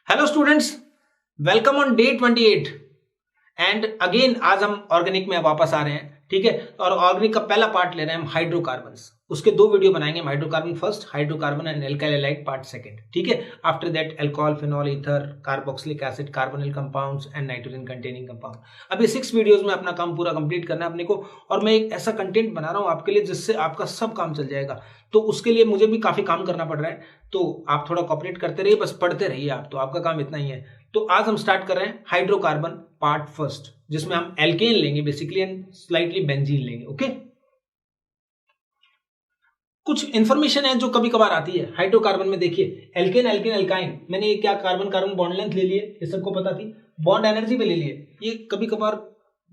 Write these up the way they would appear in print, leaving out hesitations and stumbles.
Hello students, welcome on day 28 and again आज हम organic में वापस आ रहे हैं। ठीक है, और ऑर्गेनिक का पहला पार्ट ले रहे हैं हम हाइड्रोकार्बन्स। उसके दो वीडियो बनाएंगे, hydrocarbon first, hydrocarbon and alkyl halide part second. ठीक है, after that alcohol, phenol, ether, carboxylic acid, carbonyl compounds and nitrogen containing compound. अभी 6 वीडियोस में अपना काम पूरा कंप्लीट करना है अपने को, और मैं एक ऐसा कंटेंट बना रहा हूं आपके लिए जिससे आपका सब काम चल जाएगा। तो उसके लिए मुझे भी काफी काम करना पड़ रहा है, तो आप थोड़ा कॉपरेट करते रहिए, बस पढ़ते रहिए आप, तो आपका काम इतना ही है। तो आज हम स्टार्ट कर रहे हैं हाइड्रोकार्बन पार्ट फर्स्ट, जिसमें हम एल्केन लेंगे बेसिकली एंड स्लाइटली बेंजीन लेंगे। ओके, कुछ इंफॉर्मेशन है जो कभी कभार आती है हाइड्रोकार्बन में। देखिए, एल्केन, एल्केन, एल्काइन, मैंने ये क्या कार्बन कार्बन बॉन्ड लेंथ ले लिए, ये सबको पता थी। बॉन्ड एनर्जी पे ले लिए, ये कभी कभार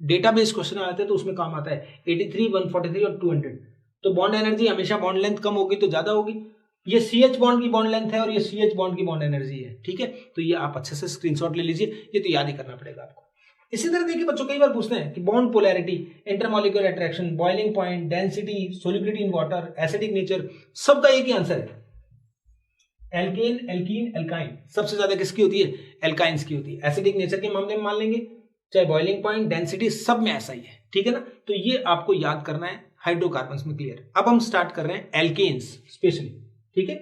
डेटाबेस क्वेश्चन आते हैं तो उसमें काम आता है। 83, 143 और 200। तो बॉन्ड एनर्जी हमेशा बॉन्ड लेंथ कम होगी तो ज्यादा होगी। ये CH बॉन्ड की बॉन्ड लेंथ है और ये CH बॉन्ड की बॉन्ड एनर्जी है। ठीक है, तो ये आप अच्छे से स्क्रीनशॉट ले लीजिए, ये तो याद ही करना पड़ेगा आपको। इसी तरह देखिए बच्चों, कई बार पूछते हैं कि bond polarity, intermolecular attraction, boiling point, density, solubility in water, acidic nature, सबका एक ही आंसर है। एल्केन, एल्कीन, एल्काइन सबसे ज्यादा किसकी होती है? एल्काइंस की होती है। एसिडिक नेचर के मामले में मान लेंगे, चाहे बॉइलिंग पॉइंट, डेंसिटी, सब में ऐसा ही है। ठीक है ना, तो ये आपको याद करना है हाइड्रोकार्बन्स में। क्लियर? अब हम स्टार्ट कर रहे हैं एल्केन्स स्पेशली। ठीक है,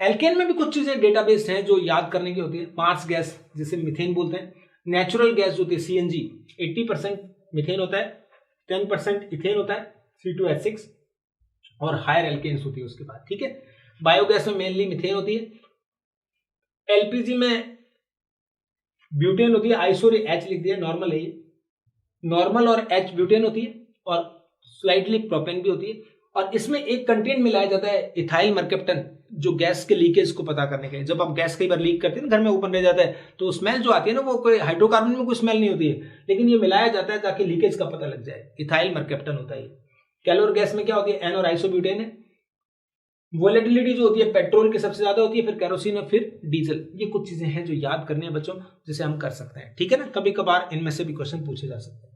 एल्केन में भी कुछ चीजें डेटाबेस हैं जो याद करने की होती है। मार्स गैस जिसे मीथेन बोलते हैं, नेचुरल गैस जो होती है CNG, 80% मीथेन होता है, 10% इथेन होता है, C2H6, और हायर एल्केन्स होती है उसके बाद। ठीक है, बायोगैस में मेनली मीथेन होती है। LPG में ब्यूटेन होती है, आइसो और H लिख दिया, नॉर्मल है ये, नॉर्मल और H ब्यूटेन होती है, और स्लाइटली प्रोपेन भी होती है। और इसमें एक कंटेंट मिलाया जाता है इथाइल मरकेप्टन, जो गैस के लीकेज को पता करने के लिए। जब आप गैस कई बार लीक करते हैं घर में, ओपन रह जाता है, तो स्मेल जो आती है ना, वो कोई हाइड्रोकार्बन में कोई स्मेल नहीं होती है, लेकिन ये मिलाया जाता है ताकि लीकेज का पता लग जाए। इथाइल मरकेप्टन होता है। कैलोर गैस में क्या होती है? N और आइसोब्यूटेन है। वोलेटिलिटी जो होती है पेट्रोल की सबसे ज्यादा होती है, फिर केरोसिन और फिर डीजल। ये कुछ चीजें हैं जो याद करनी है बच्चों, जिसे हम कर सकते हैं। ठीक है ना, कभी कभार इनमें से भी क्वेश्चन पूछे जा सकते हैं।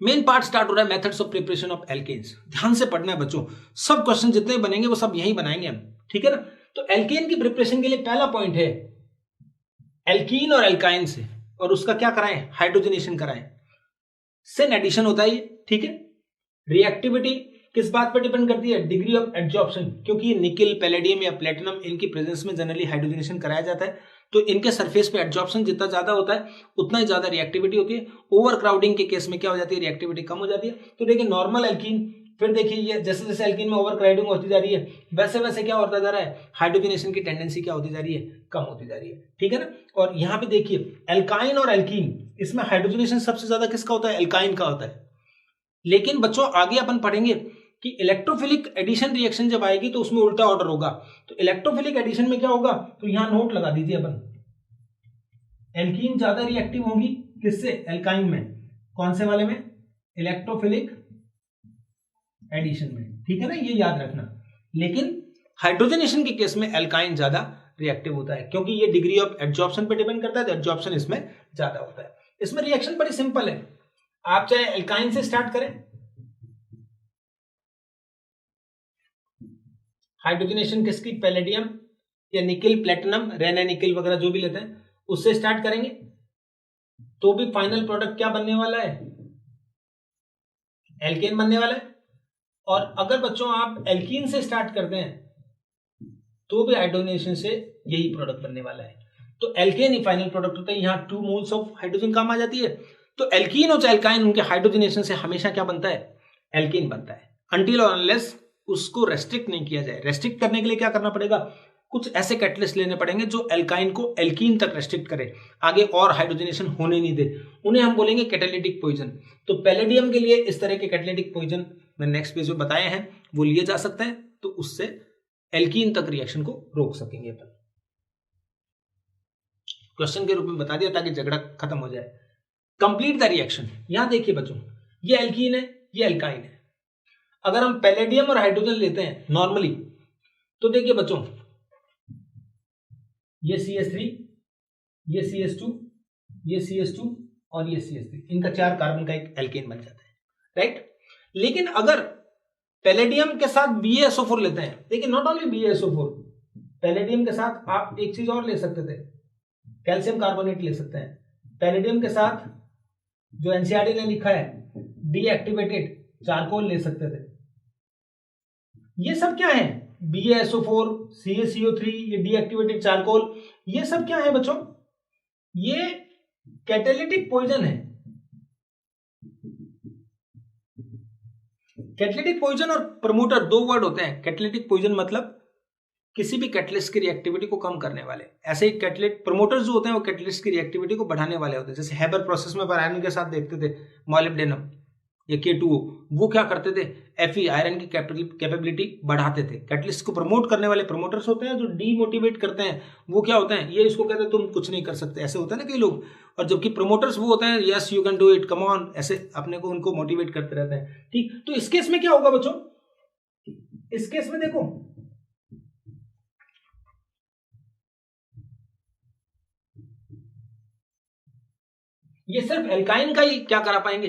मेन पार्ट स्टार्ट हो रहा है methods of preparation of alkanes. ध्यान से पढ़ना है बच्चों, सब क्वेश्चन जितने बनेंगे वो सब यही बनाएंगे हम। ठीक है ना, तो एल्केन की प्रिपरेशन के लिए पहला पॉइंट है एल्कीन और एल्काइन से, और उसका क्या कराएं? हाइड्रोजनेशन कराएं। सिन एडिशन होता है ये। ठीक है, रिएक्टिविटी किस बात पर डिपेंड करती है? डिग्री ऑफ एड्जॉर्प्शन, क्योंकि निकल, पैलेडियम या प्लेटिनम, इनकी प्रेजेंस में जनरली हाइड्रोजनेशन कराया जाता है, तो इनके सरफेस पे एड्जॉर्प्शन जितना ज्यादा होता है उतना ही ज्यादा रिएक्टिविटी होती है। ओवर क्राउडिंग के केस में क्या हो जाती है? रिएक्टिविटी कम हो जाती है। तो देखिए नॉर्मल एल्कीन, फिर देखिए ये जैसे जैसे एल्कीन में ओवर क्राउडिंग होती जा रही है, वैसे वैसे क्या होता जा रहा है? हाइड्रोजनेशन की टेंडेंसी क्या होती जा रही है? कम होती जा रही है। ठीक है ना, और यहाँ पे देखिए एल्काइन और एल्कीन, इसमें हाइड्रोजनेशन सबसे ज्यादा किसका होता है? एल्काइन का होता है। लेकिन बच्चों आगे अपन पढ़ेंगे कि इलेक्ट्रोफिलिक एडिशन रिएक्शन जब आएगी तो उसमें उल्टा ऑर्डर होगा। तो इलेक्ट्रोफिलिक एडिशन में क्या होगा? तो यहां नोट लगा दीजिए अपन, एल्कीन ज्यादा रिएक्टिव होगी किससे? एल्काइन में। कौन से वाले में? इलेक्ट्रोफिलिक एडिशन में। ठीक है ना, ये याद रखना। लेकिन हाइड्रोजनेशन के केस में एल्काइन ज्यादा रिएक्टिव होता है, क्योंकि ये डिग्री ऑफ एड्जॉर्प्शन पे डिपेंड करता है, तो एड्जॉर्प्शन इसमें ज्यादा होता है। इसमें रिएक्शन बड़ी सिंपल है, आप चाहे एल्काइन से स्टार्ट करें, हाइड्रोजनेशन किसकी? पैलेडियम या निकल, प्लेटिनम, रेना निकल वगैरह जो भी लेते हैं उससे स्टार्ट करेंगे, तो भी फाइनल प्रोडक्ट क्या बनने वाला है? एल्केन बनने वाला है। और अगर बच्चों आप एल्कीन से स्टार्ट करते हैं तो भी हाइड्रोजनेशन से यही प्रोडक्ट बनने वाला है। तो एल्केन ही फाइनल प्रोडक्ट होता है। यहां 2 मोल्स ऑफ हाइड्रोजन काम आ जाती है। तो एल्कीन और एल्काइन, उनके हाइड्रोजनेशन से हमेशा क्या बनता है? एल्कीन बनता है, अनटिल और अनलेस उसको रेस्ट्रिक्ट नहीं किया जाए। रेस्ट्रिक्ट करने के लिए क्या करना पड़ेगा? कुछ ऐसे कैटलिस्ट लेने पड़ेंगे जो एल्काइन को एल्कीन तक रेस्ट्रिक्ट करे, आगे और हाइड्रोजनेशन होने नहीं दे। उन्हें हम बोलेंगे कैटालिटिक पॉइजन। तो पैलेडियम के लिए इस तरह के कैटालिटिक पॉइजन मैंने नेक्स्ट पेज में बताए हैं, वो लिए जा सकते हैं, तो उससे एल्कीन तक रिएक्शन को रोक सकेंगे अपन। क्वेश्चन के रूप में बता दिया ताकि झगड़ा खत्म हो जाए। Complete the reaction. यहां देखिए बच्चों, ये एल्कीन है, ये एल्काइन है। अगर हम पैलेडियम और हाइड्रोजन लेते हैं नॉर्मली, तो देखिए बच्चों, ये CH3, ये CH2, ये CH2 और ये CH3, इनका 4 कार्बन का एक एल्केन बन जाता है, राइट। लेकिन अगर पैलेडियम के साथ BaSO4 लेते हैं, देखिए नॉट ओनली BaSO4, पैलेडियम के साथ आप एक चीज और ले सकते थे, कैल्शियम कार्बोनेट ले सकते हैं। पैलेडियम के साथ जो एनसीईआरटी ने लिखा है डीएक्टिवेटेड चारकोल ले सकते थे। ये सब क्या है, BaSO4, CaCO3, ये डीएक्टिवेटेड चारकोल, ये सब क्या है बच्चों, ये कैटालिटिक पॉइजन है। कैटालिटिक पॉइजन और प्रमोटर दो वर्ड होते हैं। कैटालिटिक पॉइजन मतलब किसी भी कैटलिस्ट की रिएक्टिविटी को कम करने वाले, ऐसे ही कैटलिस्ट प्रमोटर्स जो होते हैं वो कैटलिस्ट की रिएक्टिविटी को बढ़ाने वाले होते हैं। जैसे हैबर प्रोसेस में आयरन के साथ देखते थे मॉलिब्डेनम या K2O, वो क्या करते थे, Fe आयरन की कैपेबिलिटी बढ़ाते थे। कैटलिस्ट को प्रमोट करने वाले प्रमोटर्स होते हैं, जो डीमोटिवेट करते हैं वो क्या होते हैं, ये इसको कहते हैं तुम कुछ नहीं कर सकते, ऐसे होता है ना कई लोग। और जबकि प्रमोटर्स वो होते हैं yes you can do it, come on, ऐसे अपने को उनको मोटिवेट करते रहते हैं। ठीक, तो इस केस में क्या होगा बच्चों, इस केस में देखो ये सिर्फ एल्काइन का ही क्या करा पाएंगे,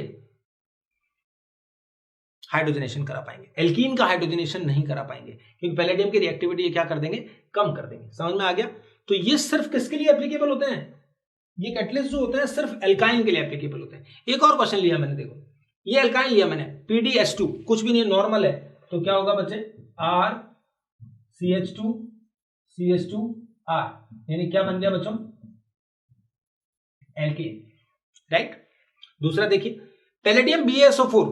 हाइड्रोजनेशन करा पाएंगे, एल्कीन का हाइड्रोजनेशन नहीं करा पाएंगे, क्योंकि पैलेडियम की रिएक्टिविटी ये क्या कर देंगे, कम कर देंगे। समझ में आ गया। तो ये सिर्फ किसके लिए एप्लीकेबल होते हैं, ये कैटलिस्ट जो होते हैं सिर्फ एल्काइन के लिए एप्लीकेबल होते हैं। एक और क्वेश्चन लिया मैंने, देखो ये एल्काइन लिया मैंने, PdS2 कुछ भी नहीं, नॉर्मल है, तो क्या होगा बच्चे, RCH2 CH2R, यानी क्या बन गया बच्चों, एल्केन, राइट। दूसरा देखिए पैलेडियम BaSO4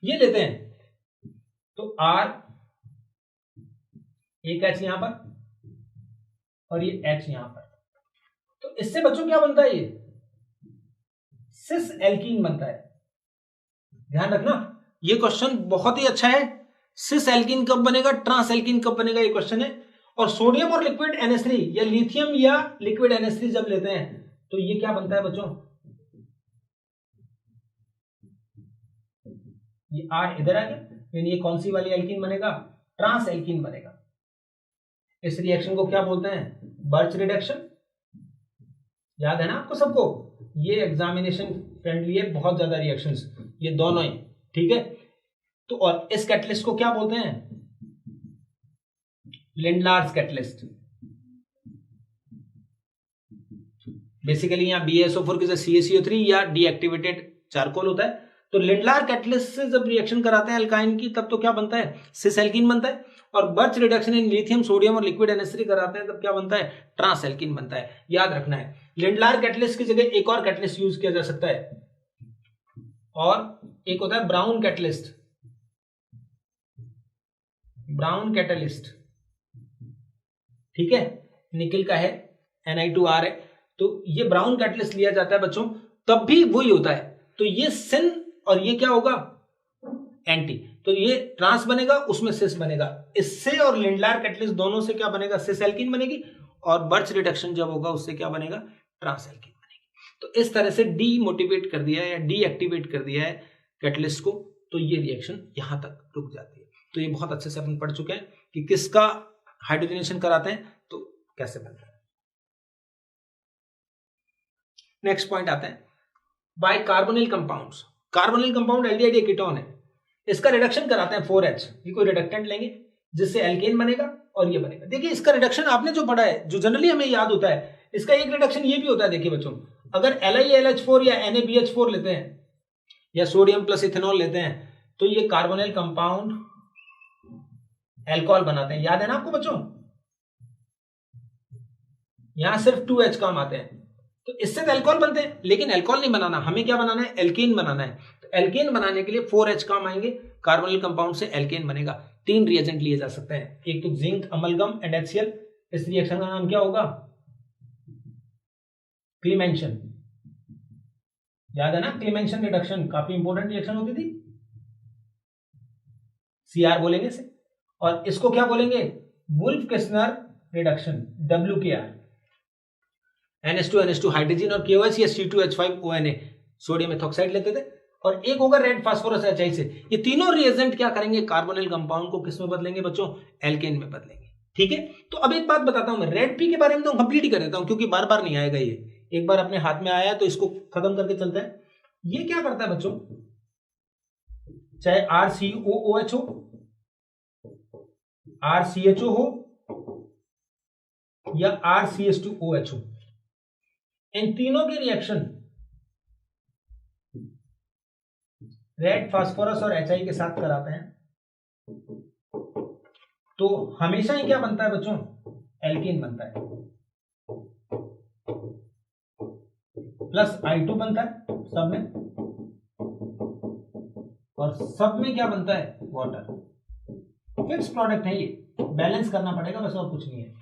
ये लेते हैं, तो R एक H यहां पर और ये H यहां पर, तो इससे बच्चों क्या बनता है, ये सिस एल्कीन बनता है। ध्यान रखना ये क्वेश्चन बहुत ही अच्छा है, सिस एल्कीन कब बनेगा, ट्रांस एल्कीन कब बनेगा, ये क्वेश्चन है। और सोडियम और लिक्विड NH3 या लिथियम या लिक्विड NH3 जब लेते हैं तो ये क्या बनता है बच्चों, ये R इधर आ गया, यानी ये कौन सी वाली एल्कीन बनेगा, ट्रांस एल्कीन बनेगा। इस रिएक्शन को क्या बोलते हैं, बर्च रिडक्शन। याद है ना आपको सबको, ये एग्जामिनेशन फ्रेंडली है, बहुत ज्यादा रिएक्शंस ये दोनों ही, ठीक है। तो और इस कैटलिस्ट को क्या बोलते हैं, लिंडलार्स कैटलिस्ट। बेसिकली यहाँ BaSO4 के साथ CaCO3 या डीएक्टिवेटेड चारकोल होता है। तो लिंडलार कैटलिस्ट से जब रिएक्शन कराते हैं एल्काइन की, तब तो क्या बनता है, सिस एल्कीन बनता है। और birch reduction in lithium sodium और लिक्विड NH3 कराते हैं, तब क्या बनता है, ट्रांस एल्कीन बनता है। याद रखना है, लिंडलार कैटलिस्ट की जगह एक और कैटलिस्ट यूज किया जा सकता है, और एक होता है ब्राउन कैटलिस्ट, ब्राउन कैटलिस्ट, ठीक है, निकल का है, Ni2R है, तो ये ब्राउन कैटलिस्ट लिया जाता है बच्चों, तब भी वही होता है। तो ये सिन और ये क्या होगा, एंटी, तो ये ट्रांस बनेगा, उसमें सिस बनेगा। इससे और लिंडलार कैटलिस्ट दोनों से क्या बनेगा, सिस एल्कीन बनेगी, और बर्च रिडक्शन जब होगा उससे क्या बनेगा, ट्रांस एल्कीन बनेगी। तो इस तरह से डीमोटिवेट कर दिया है या डीएक्टिवेट कर दिया है कैटलिस्ट को, तो ये रिएक्शन यहां तक रुक जाती है। तो ये बहुत अच्छे से अपन पढ़ चुके हैं कि किसका हाइड्रोजनेशन कराते हैं तो कैसे बनता है। नेक्स्ट पॉइंट आते हैं, by carbonyl compounds. Carbonyl compound aldehyde ketone है, इसका रिडक्शन कराते हैं 4H, ये कोई रिडक्टेंट लेंगे जिससे एल्केन बनेगा और ये बनेगा। देखिए इसका रिडक्शन आपने जो पढ़ा है, जो जनरली हमें याद होता है, इसका एक रिडक्शन ये भी होता है। देखिए बच्चों, अगर LiLH4 या NaBH4 लेते हैं या सोडियम प्लस इथेनॉल लेते हैं, तो ये कार्बोनिल कंपाउंड एल्कोहल बनाते हैं। याद है ना आपको बच्चों, यहां सिर्फ 2H काम आते हैं, तो इससे तो अल्कोहल बनते हैं, लेकिन अल्कोहल नहीं बनाना, हमें क्या बनाना है, एल्केन बनाना है। तो एल्केन बनाने के लिए 4H काम आएंगे, कार्बोनिल कंपाउंड से एल्केन बनेगा। 3 रिएजेंट लिए जा सकते हैं, एक तो जिंक अमलगम एंड HCl। इस रिएक्शन का नाम क्या होगा, क्लीमेंशन। याद है ना, क्लीमेंशन रिडक्शन काफी इंपॉर्टेंट रिएक्शन होती थी, CR बोलेंगे इसे। और इसको क्या बोलेंगे, Wolff Kishner reduction, WKR। NH2 hydrogen और KOH या C2H5ONA सोडियम एथॉक्साइड लेते थे, और एक होगा रेड फास्फोरस HI से। ये तीनों रिएजेंट क्या करेंगे, कार्बोनिल कंपाउंड को किस में बदलेंगे बच्चों, एल्केन में बदलेंगे। ठीक है, तो अब एक बात बताता हूं मैं, रेड पी के बारे में तो कंप्लीट ही कर देता हूं, क्योंकि बार बार नहीं आएगा ये, एक बार अपने हाथ में आया तो इसको खत्म करके चलते हैं। ये क्या करता है बच्चों, चाहे RCOOH हो, RCHO हो, या RCH2OHO, इन तीनों के रिएक्शन रेड फास्फोरस और HI के साथ कराते हैं तो हमेशा ही क्या बनता है बच्चों, एल्कीन बनता है, प्लस I2 बनता है सब में, और सब में क्या बनता है, वाटर। फिक्स प्रोडक्ट है ये, बैलेंस करना पड़ेगा बस, और कुछ नहीं है।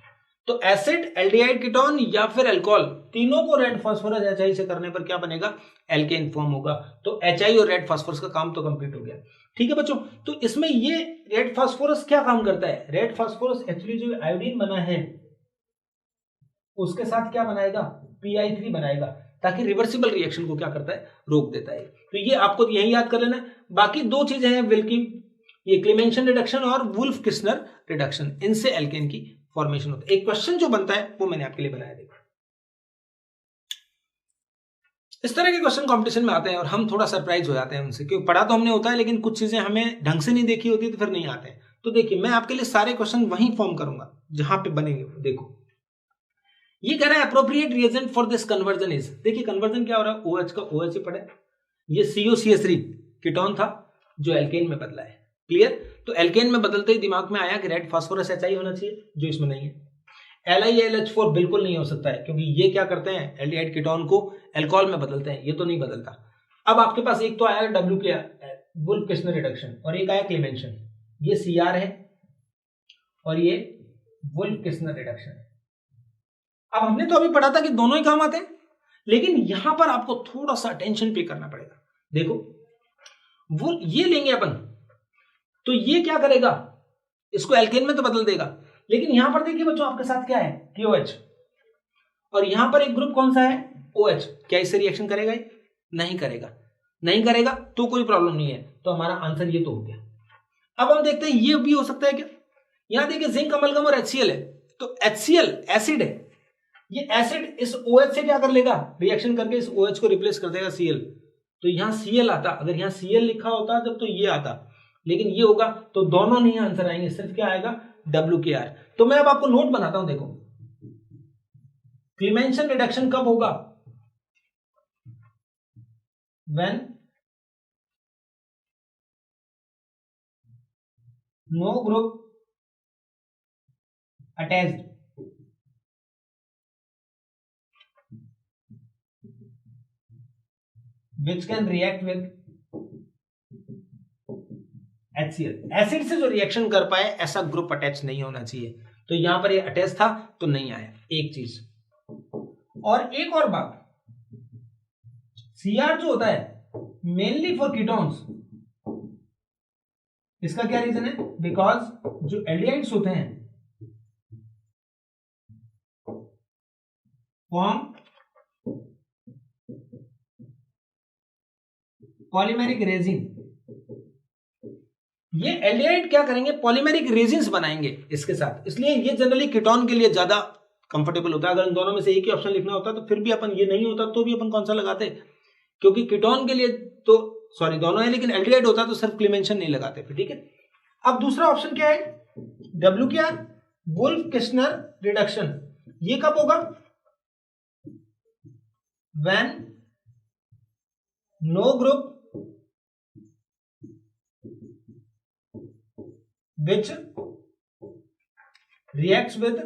तो एसिड, एल्डिहाइड कीटोन या फिर अल्कोहल, तीनों को रेड फास्फोरस HI से करने पर क्या बनेगा, एल्केन फॉर्म होगा। तो HI और रेड फास्फोरस का काम तो कंप्लीट हो गया। ठीक है बच्चों, तो इसमें ये रेड फास्फोरस क्या काम करता है, रेड फास्फोरस एक्चुअली जो आयोडीन बना है उसके साथ क्या बनाएगा, PI3 बनाएगा, ताकि रिवर्सिबल रिएक्शन को क्या करता है, रोक देता है। तो ये आपको यही याद कर लेना है। बाकी दो चीजें हैं विल्की, ये क्लेमेंशन रिडक्शन और वुल्फ किस्नर रिडक्शन, इनसे एल्केन की फॉर्मेशन होता है। एक क्वेश्चन जो बनता है वो मैंने आपके लिए बनाया, देखो इस तरह के क्वेश्चन कंपटीशन में आते हैं और हम थोड़ा सरप्राइज हो जाते हैं उनसे, क्योंकि पढ़ा तो हमने होता है लेकिन कुछ चीजें हमें ढंग से नहीं देखी होती तो फिर नहीं आते हैं। तो देखिए मैं आपके लिए सारे क्वेश्चन वहीं फॉर्म करूंगा जहां पे बनेंगे। देखो ये कह रहा है appropriate reagent for this conversion is, देखिए कन्वर्जन क्या हो रहा है, OH का OH ही पड़ा है, ये COCH3 कीटोन था जो एल्केन में बदला है, क्लियर। तो एल्केन में बदलते ही दिमाग में आया कि रेड फास्फोरस HI होना चाहिए, जो इसमें नहीं है। LiLH4 बिल्कुल नहीं हो सकता है, क्योंकि ये क्या करते हैं, एल्डिहाइड कीटोन को अल्कोहल में बदलते हैं, ये तो नहीं बदलता। अब आपके पास एक तो आया WKR, वुल्फ किस्नर रिडक्शन, और एक आया क्लेमेंशन, ये CR है और ये वुल्फ किस्नर रिडक्शन है। अब हमने तो अभी पढ़ा था कि दोनों ही काम आते हैं, लेकिन यहां पर आपको थोड़ा सा अटेंशन पे करना पड़ेगा। देखो वो ये लेंगे अपन, तो ये क्या करेगा, इसको एल्केन में तो बदल देगा, लेकिन यहां पर देखिए बच्चों आपके साथ क्या है, KOH, और यहां पर एक ग्रुप कौन सा है, OH, क्या इससे रिएक्शन करेगा, नहीं करेगा, नहीं करेगा तो कोई प्रॉब्लम नहीं है। तो हमारा आंसर ये तो हो गया। अब हम देखते हैं ये भी हो सकता है क्या, यहां देखिए जिंक अमलगम और HCl है, तो HCl एसिड है, ये एसिड इस OH से क्या कर लेगा, रिएक्शन करके इस OH को रिप्लेस कर देगा Cl, तो यहां Cl आता, अगर यहां Cl लिखा होता जब तो ये आता, लेकिन ये होगा तो दोनों नहीं आंसर आएंगे, सिर्फ क्या आएगा, WKR। तो मैं अब आपको नोट बनाता हूं, देखो क्लेमेंशन रिडक्शन कब होगा, when no group attached which can react with HCl, acid से जो रिएक्शन कर पाए ऐसा ग्रुप अटैच नहीं होना चाहिए। तो यहां पर ये अटैच था तो नहीं आया, एक चीज। और एक और बात, Cr जो होता है मेनली फॉर कीटोन्स, इसका क्या रीजन है, बिकॉज जो एल्डिहाइड्स होते हैं फॉर्म पॉलीमेरिक रेजिन, ये एल्डिहाइड क्या करेंगे, पॉलीमेरिक रेजिन्स बनाएंगे इसके साथ, इसलिए ये जनरली कीटोन के लिए ज्यादा कंफर्टेबल होता है। अगर इन दोनों में से एक ही ऑप्शन लिखना होता तो फिर भी अपन, ये नहीं होता तो भी अपन कौन सा लगाते, क्योंकि कीटोन के लिए तो सॉरी दोनों है, लेकिन एल्डिहाइड होता तो सिर्फ क्लेमेंशन नहीं लगाते फिर, ठीक है। अब दूसरा ऑप्शन क्या है, WKR वुल्फ किस्नर रिडक्शन, ये कब होगा, when no group which reacts with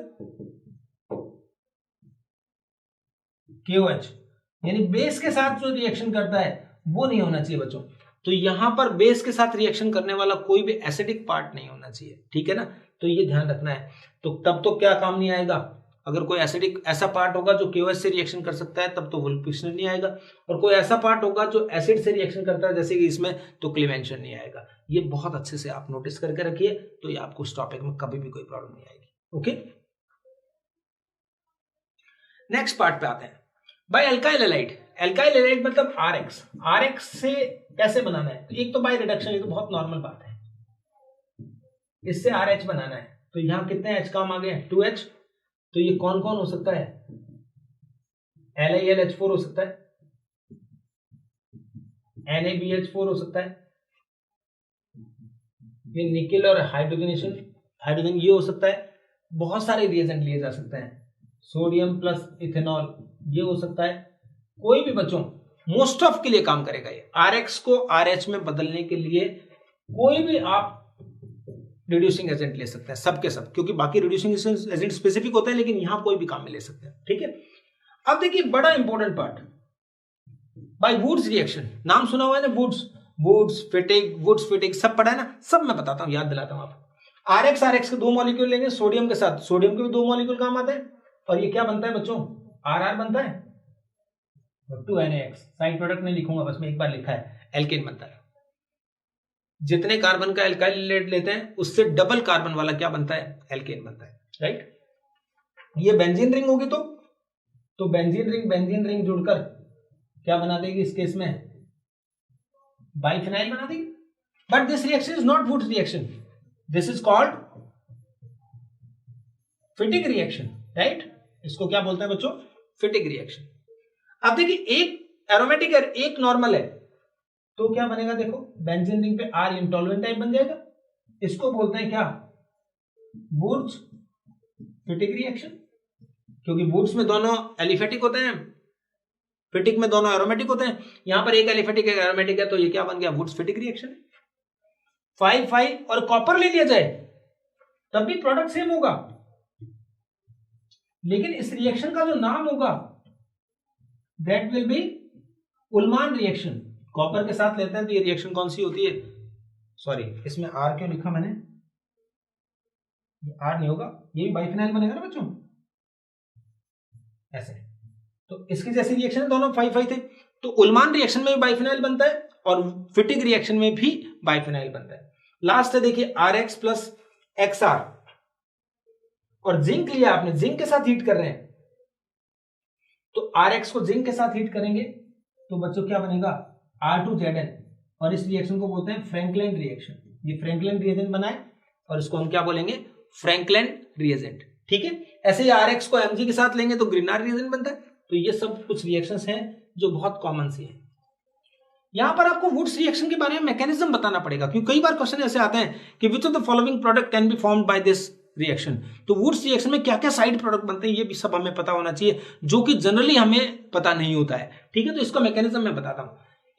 KOH, यानी बेस के साथ जो रिएक्शन करता है वो नहीं होना चाहिए बच्चों। तो यहां पर बेस के साथ रिएक्शन करने वाला कोई भी एसिडिक पार्ट नहीं होना चाहिए, ठीक है ना, तो ये ध्यान रखना है। तो तब तो क्या काम नहीं आएगा, अगर कोई एसिडिक ऐसा पार्ट होगा जो KOH से रिएक्शन कर सकता है तब तो वुल्फ किस्नर नहीं आएगा, और कोई ऐसा पार्ट होगा जो एसिड से रिएक्शन करता है जैसे कि इसमें, तो क्लेमेंशन नहीं आएगा। ये बहुत अच्छे से आप नोटिस करके रखिए, तो ये आपको इस टॉपिक में कभी भी कोई प्रॉब्लम नहीं आएगी। ओके, नेक्स्ट पार्ट पे आते हैं। By alkyl halide, alkyl halide मतलब RX से कैसे बनाना है, तो एक तो बाय रिडक्शन, ये तो बहुत नॉर्मल बात है, इससे RH बनाना है, तो यहां कितने H काम आ गए, 2H, तो ये कौन कौन हो सकता है, LiLH4 हो सकता है, NaBH4 हो सकता है, ये निकेल और हाइड्रोजन ये हो सकता है, बहुत सारे रिएजेंट लिए जा सकते हैं, सोडियम प्लस इथेनॉल, ये हो सकता है। कोई भी बच्चों मोस्ट ऑफ के लिए काम करेगा ये। RX को RH में बदलने के लिए कोई भी आप रिड्यूसिंग एजेंट ले सकते हैं, सबके सब, क्योंकि बाकी रिड्यूसिंग एजेंट स्पेसिफिक होता है, लेकिन यहां कोई भी काम में ले सकते हैं। ठीक है, अब देखिए बड़ा important part, by Wurtz reaction, नाम सुना हुआ है ना, वुड्स फिटिक सब पढ़ा है ना, सब मैं बताता हूं, याद दिलाता हूं आपको। RX के दो मॉलिक्यूल लेंगे सोडियम के साथ, सोडियम के भी दो मॉलिक्यूल काम आते हैं, और ये क्या बनता है बच्चों, RR बनता है, 2NaX। साइड प्रोडक्ट नहीं लिखूंगा, बस मैं एक बार लिखा है, एल्केन बनता है। जितने कार्बन का एल्काइल लेते हैं उससे डबल कार्बन वाला क्या बनता है, एल्केन बनता है, राइट। ये बेंजीन रिंग होगी तो बेंजीन रिंग जुड़कर क्या बना देगी इस केस में, बाइफिनाइल बना देगी। But this reaction is not Wurtz reaction, this is called फिटिक reaction, right. इसको क्या बोलते हैं बच्चों, फिटिक रिएक्शन। अब देखिए एक एरोमेटिक है, एक नॉर्मल है, तो क्या बनेगा, देखो बेंजीन रिंग पे R इंटॉलरेंट टाइप बन जाएगा। इसको बोलते हैं क्या, वुड्स फिटिक रिएक्शन, क्योंकि वुड्स में दोनों एलिफेटिक होते हैं, फिटिक में दोनों एरोमेटिक होते हैं। यहां पर एक एलिफेटिक एक एरोमेटिक है, तो ये क्या बन गया, वुड्स फिटिक रिएक्शन। 5 और कॉपर ले लिया जाए तब भी प्रोडक्ट सेम होगा, लेकिन इस रिएक्शन का जो नाम होगा that will be Ullmann reaction. Copper के साथ लेते हैं तो ये रिएक्शन कौन सी होती है, सॉरी इसमें R क्यों लिखा मैंने, ये R नहीं होगा, ये भी बाइफिनाइल बनेगा ना बच्चों, ऐसे। तो इसकी जैसी रिएक्शन है, दोनों 5 थे, तो उल्मान रिएक्शन में भी बाइफिनाइल बनता है और फिटिक रिएक्शन में भी बाइफिनाइल बनता है। लास्ट है देखिए RX प्लस XR, और जिंक लिया आपने, जिंक के साथ हीट कर रहे हैं, तो RX को जिंक के साथ हीट करेंगे तो बच्चों क्या बनेगा, R2Zn, और इस रिएक्शन को बोलते हैं फ्रैंकलिन रिएक्शन। ये फ्रैंकलिन रिएजेंट बना है और इसको हम क्या बोलेंगे, फ्रैंकलिन रिएजेंट। ठीक है, ऐसे ही RX को Mg के साथ लेंगे तो ग्रिनार रिएजेंट बनता है। तो ये सब कुछ रिएक्शंस हैं जो बहुत कॉमन सी हैं। यहां पर आपको वुड्स रिएक्शन के बारे में मैकेनिज्म बताना पड़ेगा, क्योंकि कई बार क्वेश्चन ऐसे आते हैं कि which of the following product can be formed by this reaction. तो वुड्स रिएक्शन में क्या क्या साइड प्रोडक्ट बनते हैं ये भी सब हमें पता होना चाहिए, जो कि जनरली हमें पता नहीं होता है। ठीक है, तो इसका मैकेनिज्म मैं बताता हूं।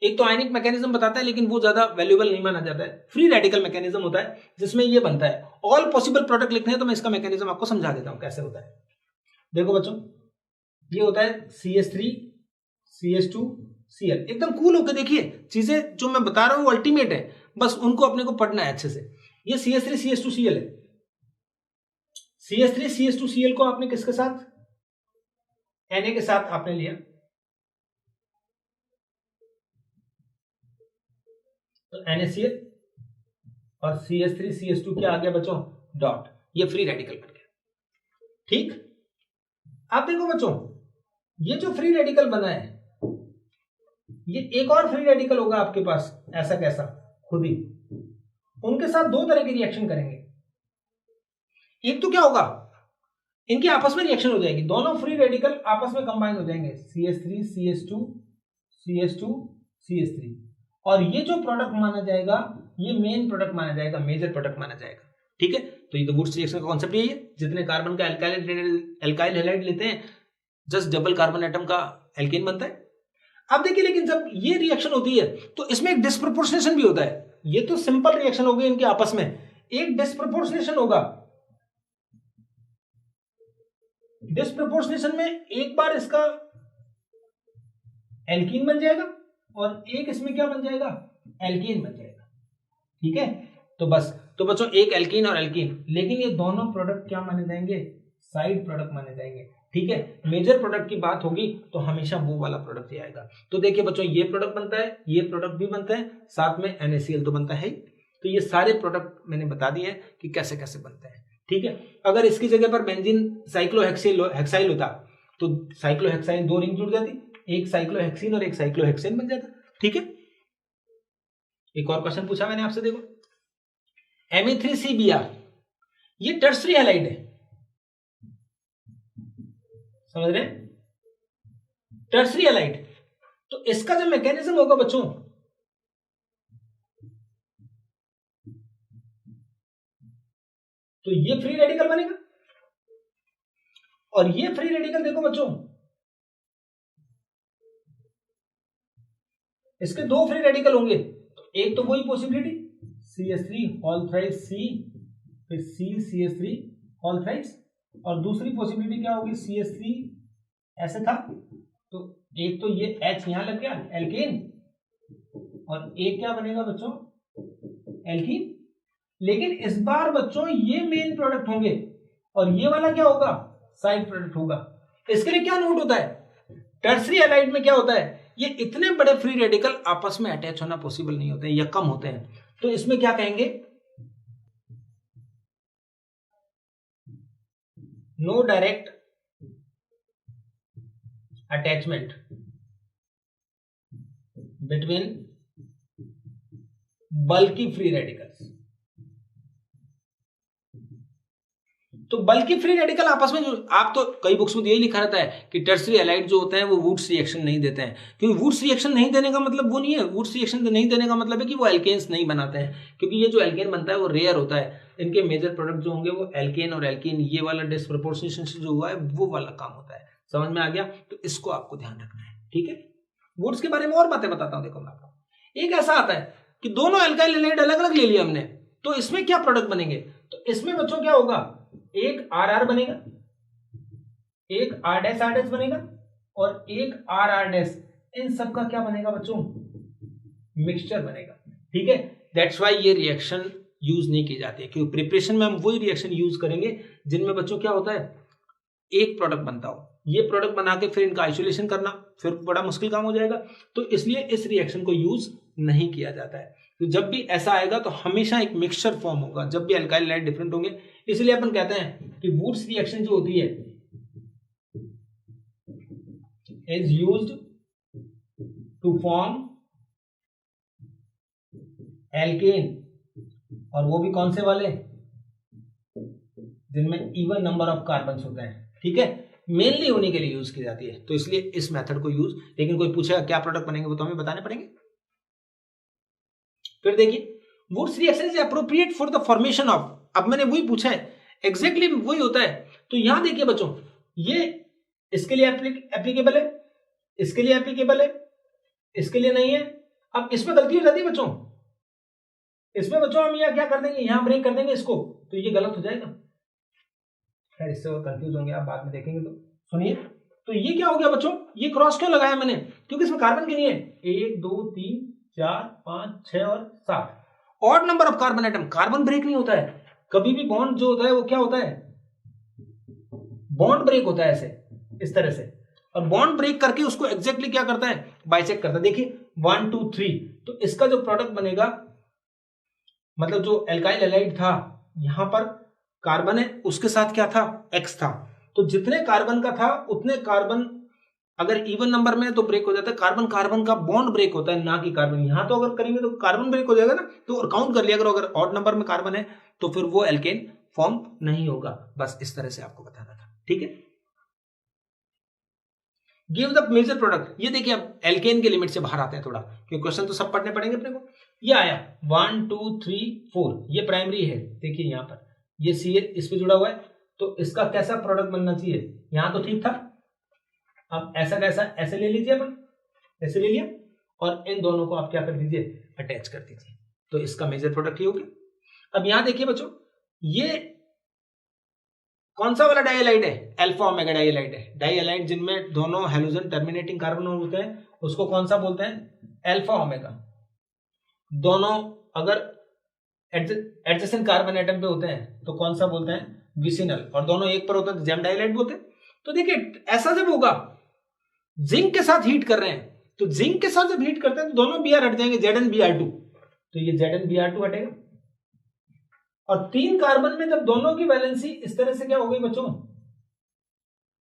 एक तो आयनिक मैकेनिज्म बताता है, लेकिन वो ज्यादा वैल्यूएबल नहीं माना जाता है। फ्री रेडिकल मैकेनिज्म होता है जिसमें ये बनता है। ऑल पॉसिबल प्रोडक्ट लिखते हैं तो मैं इसका मैकेनिज्म आपको समझा देता हूं कैसे होता है। देखो बच्चों, ये होता है CH3 CH2 Cl। एकदम कूल होकर देखिए, चीजें जो मैं बता रहा हूं वो अल्टीमेट है, बस उनको अपने को पढ़ना है अच्छे से। ये CH3 CH2 Cl है। CH3 CH2 Cl को आपने किसके साथ, Na के साथ आपने लिया, तो NaCl और CH3 CH2 क्या आ गया बच्चों, डॉट। ये फ्री रेडिकल बन गया। ठीक, आप देखो बच्चों, ये जो फ्री रेडिकल बना है, ये एक और फ्री रेडिकल होगा आपके पास, ऐसा कैसा, खुद ही। उनके साथ दो तरह की रिएक्शन करेंगे। एक तो क्या होगा, इनकी आपस में रिएक्शन हो जाएगी, दोनों फ्री रेडिकल आपस में कंबाइन हो जाएंगे, CH3 CH2 CH2 CH3, और ये जो प्रोडक्ट माना जाएगा ये मेन प्रोडक्ट माना जाएगा, मेजर प्रोडक्ट माना जाएगा। ठीक है, तो ये तो वुड्स रिएक्शन का कॉन्सेप्ट यही है। जितने कार्बन का एल्काइल हैलाइड लेते हैं, जस्ट डबल कार्बन एटम का एल्केन बनता है। अब देखिए, लेकिन जब ये रिएक्शन होती है तो इसमें एक डिस्प्रोपोर्शनेशन भी होता है। ये तो सिंपल रिएक्शन हो गई इनके आपस में, एक डिस्प्रोपोर्शनेशन होगा। डिस्प्रोपोर्शनेशन में एक बार इसका एल्कीन बन जाएगा और एक इसमें क्या बन जाएगा, एल्कीन बन जाएगा। ठीक है, तो बस, तो बच्चों एक एल्कीन और एल्कीन, लेकिन ये दोनों प्रोडक्ट क्या माने जाएंगे, साइड प्रोडक्ट माने जाएंगे। ठीक है, मेजर प्रोडक्ट की बात होगी तो हमेशा वो वाला प्रोडक्ट ही आएगा। तो देखिए बच्चों, ये प्रोडक्ट बनता है, ये प्रोडक्ट भी बनता है, साथ में NaCl तो बनता है। तो ये सारे प्रोडक्ट मैंने बता दिए हैं कि कैसे कैसे बनते हैं। ठीक है, अगर इसकी जगह पर बेंजीन साइक्लोहेक्साइल होता तो साइक्लोहेक्साइल दो रिंग जुड़ जाती, एक साइक्लोहेक्सीन और एक साइक्लोहेक्सेन बन जाता। ठीक है, एक और क्वेश्चन पूछा मैंने आपसे, देखो Me3CBr, ये टर्सरी हैलाइड है, समझ रहे हैं, टर्सरी हैलाइड। तो इसका जो मैकेनिज्म होगा बच्चों, तो ये फ्री रेडिकल बनेगा और ये फ्री रेडिकल देखो बच्चों, इसके दो फ्री रेडिकल होंगे, एक तो वही possibility CH3 whole thrice C, फिर CH3 होल थ्राइस, और दूसरी पॉसिबिलिटी क्या होगी CH3 ऐसे था, तो एक तो ये H यहां लग गया एल्केन, और एक क्या बनेगा बच्चों एल्कीन। लेकिन इस बार बच्चों ये मेन प्रोडक्ट होंगे और ये वाला क्या होगा साइड प्रोडक्ट होगा। इसके लिए क्या नोट होता है, टर्सरी हैलाइड में क्या होता है, ये इतने बड़े फ्री रेडिकल आपस में अटैच होना पॉसिबल नहीं होते हैं या कम होते हैं, तो इसमें क्या कहेंगे, नो डायरेक्ट अटैचमेंट बिटवीन बल्की फ्री रेडिकल्स। तो बल्कि फ्री रेडिकल आपस में जो, आप तो कई बुक्स में यही लिखा रहता है कि टर्सरी हैलाइड जो होते हैं वो वुड्स रिएक्शन नहीं देते हैं, क्योंकि वुड्स रिएक्शन नहीं देने का मतलब वो नहीं है, वुड्स रिएक्शन नहीं देने का मतलब है कि वो एल्केन्स नहीं बनाते हैं, क्योंकि ये जो एल्केन बनता है वो रेयर होता है, इनके मेजर प्रोडक्ट जो होंगे वो एल्केन और एल्कीन, ये वाला डिस्प्रपोर्शनेशन से जो हुआ है वो वाला काम होता है। समझ में आ गया, तो इसको आपको ध्यान रखना है, ठीक है। वुड्स के बारे में और बातें बताता हूं, देखो मैं आपको, एक ऐसा आता है कि दोनों एल्काइल हैलाइड अलग अलग ले लिया हमने, तो इसमें क्या प्रोडक्ट बनेंगे, तो इसमें बच्चों क्या होगा, एक RR बनेगा, एक R' बनेगा और एक RR', इन सब का क्या बनेगा बच्चों मिक्सचर बनेगा, ठीक है। दैट्स वाई ये रिएक्शन यूज नहीं की जाती है, क्योंकि प्रिपरेशन में हम वही रिएक्शन यूज करेंगे जिनमें बच्चों क्या होता है एक प्रोडक्ट बनता हो, ये प्रोडक्ट बना के फिर इनका आइसोलेशन करना फिर बड़ा मुश्किल काम हो जाएगा, तो इसलिए इस रिएक्शन को यूज नहीं किया जाता है। तो जब भी ऐसा आएगा तो हमेशा एक मिक्सचर फॉर्म होगा, जब भी अल्काइल हैलाइड डिफरेंट होंगे, इसलिए अपन कहते हैं कि वुड्स रिएक्शन जो होती है is used to form alkane, और वो भी कौन से वाले जिनमें इवन नंबर ऑफ कार्बन्स होते हैं, ठीक है, मेनली उन्हीं के लिए यूज की जाती है, तो इसलिए इस मेथड को यूज, लेकिन कोई पूछेगा क्या प्रोडक्ट बनेंगे वो तो हमें बताने पड़ेंगे। फिर देखिए Wurtz reaction is appropriate for the formation of, अब मैंने वही पूछा है एग्जैक्टली वही होता है, तो यहां देखिए बच्चों ये इसके लिए एप्लीकेबल है, इसके लिए एप्लीकेबल है, इसके लिए नहीं है। अब इसमें गलती हो जाती है बच्चों, इसमें बच्चों हम यहां क्या कर देंगे, यहां ब्रेक कर देंगे इसको, तो ये गलत हो जाएगा, खैर इससे और कंफ्यूज होंगे आप बाद में देखेंगे। तो सुनिए, तो ये क्या हो गया बच्चों, ये क्रॉस क्यों लगाया मैंने, क्योंकि इसमें कार्बन कितनी है 1 2 3 4 5 6 और 7, odd number of carbon atom, carbon break नहीं होता है कभी भी, बॉन्ड जो होता है वो क्या होता है बॉन्ड ब्रेक होता है ऐसे इस तरह से, और बॉन्ड ब्रेक करके उसको एग्जैक्टली क्या करता है बाइसेक्ट करता है। देखिए 1 2 3, तो इसका जो प्रोडक्ट बनेगा, मतलब जो एल्काइल हैलाइड था यहां पर कार्बन है, उसके साथ क्या था X था, तो जितने कार्बन का था उतने कार्बन अगर इवन नंबर में है तो ब्रेक हो जाता है, कार्बन कार्बन का बॉन्ड ब्रेक होता है, ना कि कार्बन, यहां तो अगर करेंगे तो कार्बन ब्रेक हो जाएगा ना, तो काउंट कर लिया अगर ऑड नंबर में कार्बन है तो फिर वो एल्केन फॉर्म नहीं होगा, बस इस तरह से आपको बताना था, ठीक है। गिव द मेजर प्रोडक्ट, ये देखिए अब एल्केन के लिमिट से बाहर आते हैं थोड़ा, क्योंकि क्वेश्चन तो सब पढ़ने पड़ेंगे अपने को। ये आया 1 2 3 4, ये प्राइमरी है, देखिए यहां पर ये सी इस पे जुड़ा हुआ है, तो इसका कैसा प्रोडक्ट बनना चाहिए, यहां तो ठीक था, अब ऐसा कैसा ऐसे ले लीजिए, अपन ऐसे ले लिया और इन दोनों को आप क्या कर दीजिए अटैच कर दीजिए, तो इसका मेजर प्रोडक्ट ये हो गया। अब यहां देखिए बच्चों, ये कौन सा वाला डाइहैलाइड है, अल्फा ओमेगा डाइहैलाइड है, डाइहैलाइड जिनमें दोनों हेलोजन टर्मिनेटिंग कार्बन होते हैं उसको कौन सा बोलते हैं अल्फा ओमेगा, दोनों अगर एडजेसेंट कार्बन एटम पे होते हैं तो कौन सा बोलते हैं विसिनल, और दोनों एक पर होते हैं तो जेम डाइहैलाइड बोलते हैं। तो देखिए ऐसा जब होगा जिंक के साथ हीट कर रहे हैं, तो जिंक के साथ जब हीट करते हैं तो दोनों Br हट जाएंगे, ZnBr2, तो ये ZnBr2 हटेगा, और 3 कार्बन में जब दोनों की वैलेंसी इस तरह से क्या हो गई बच्चों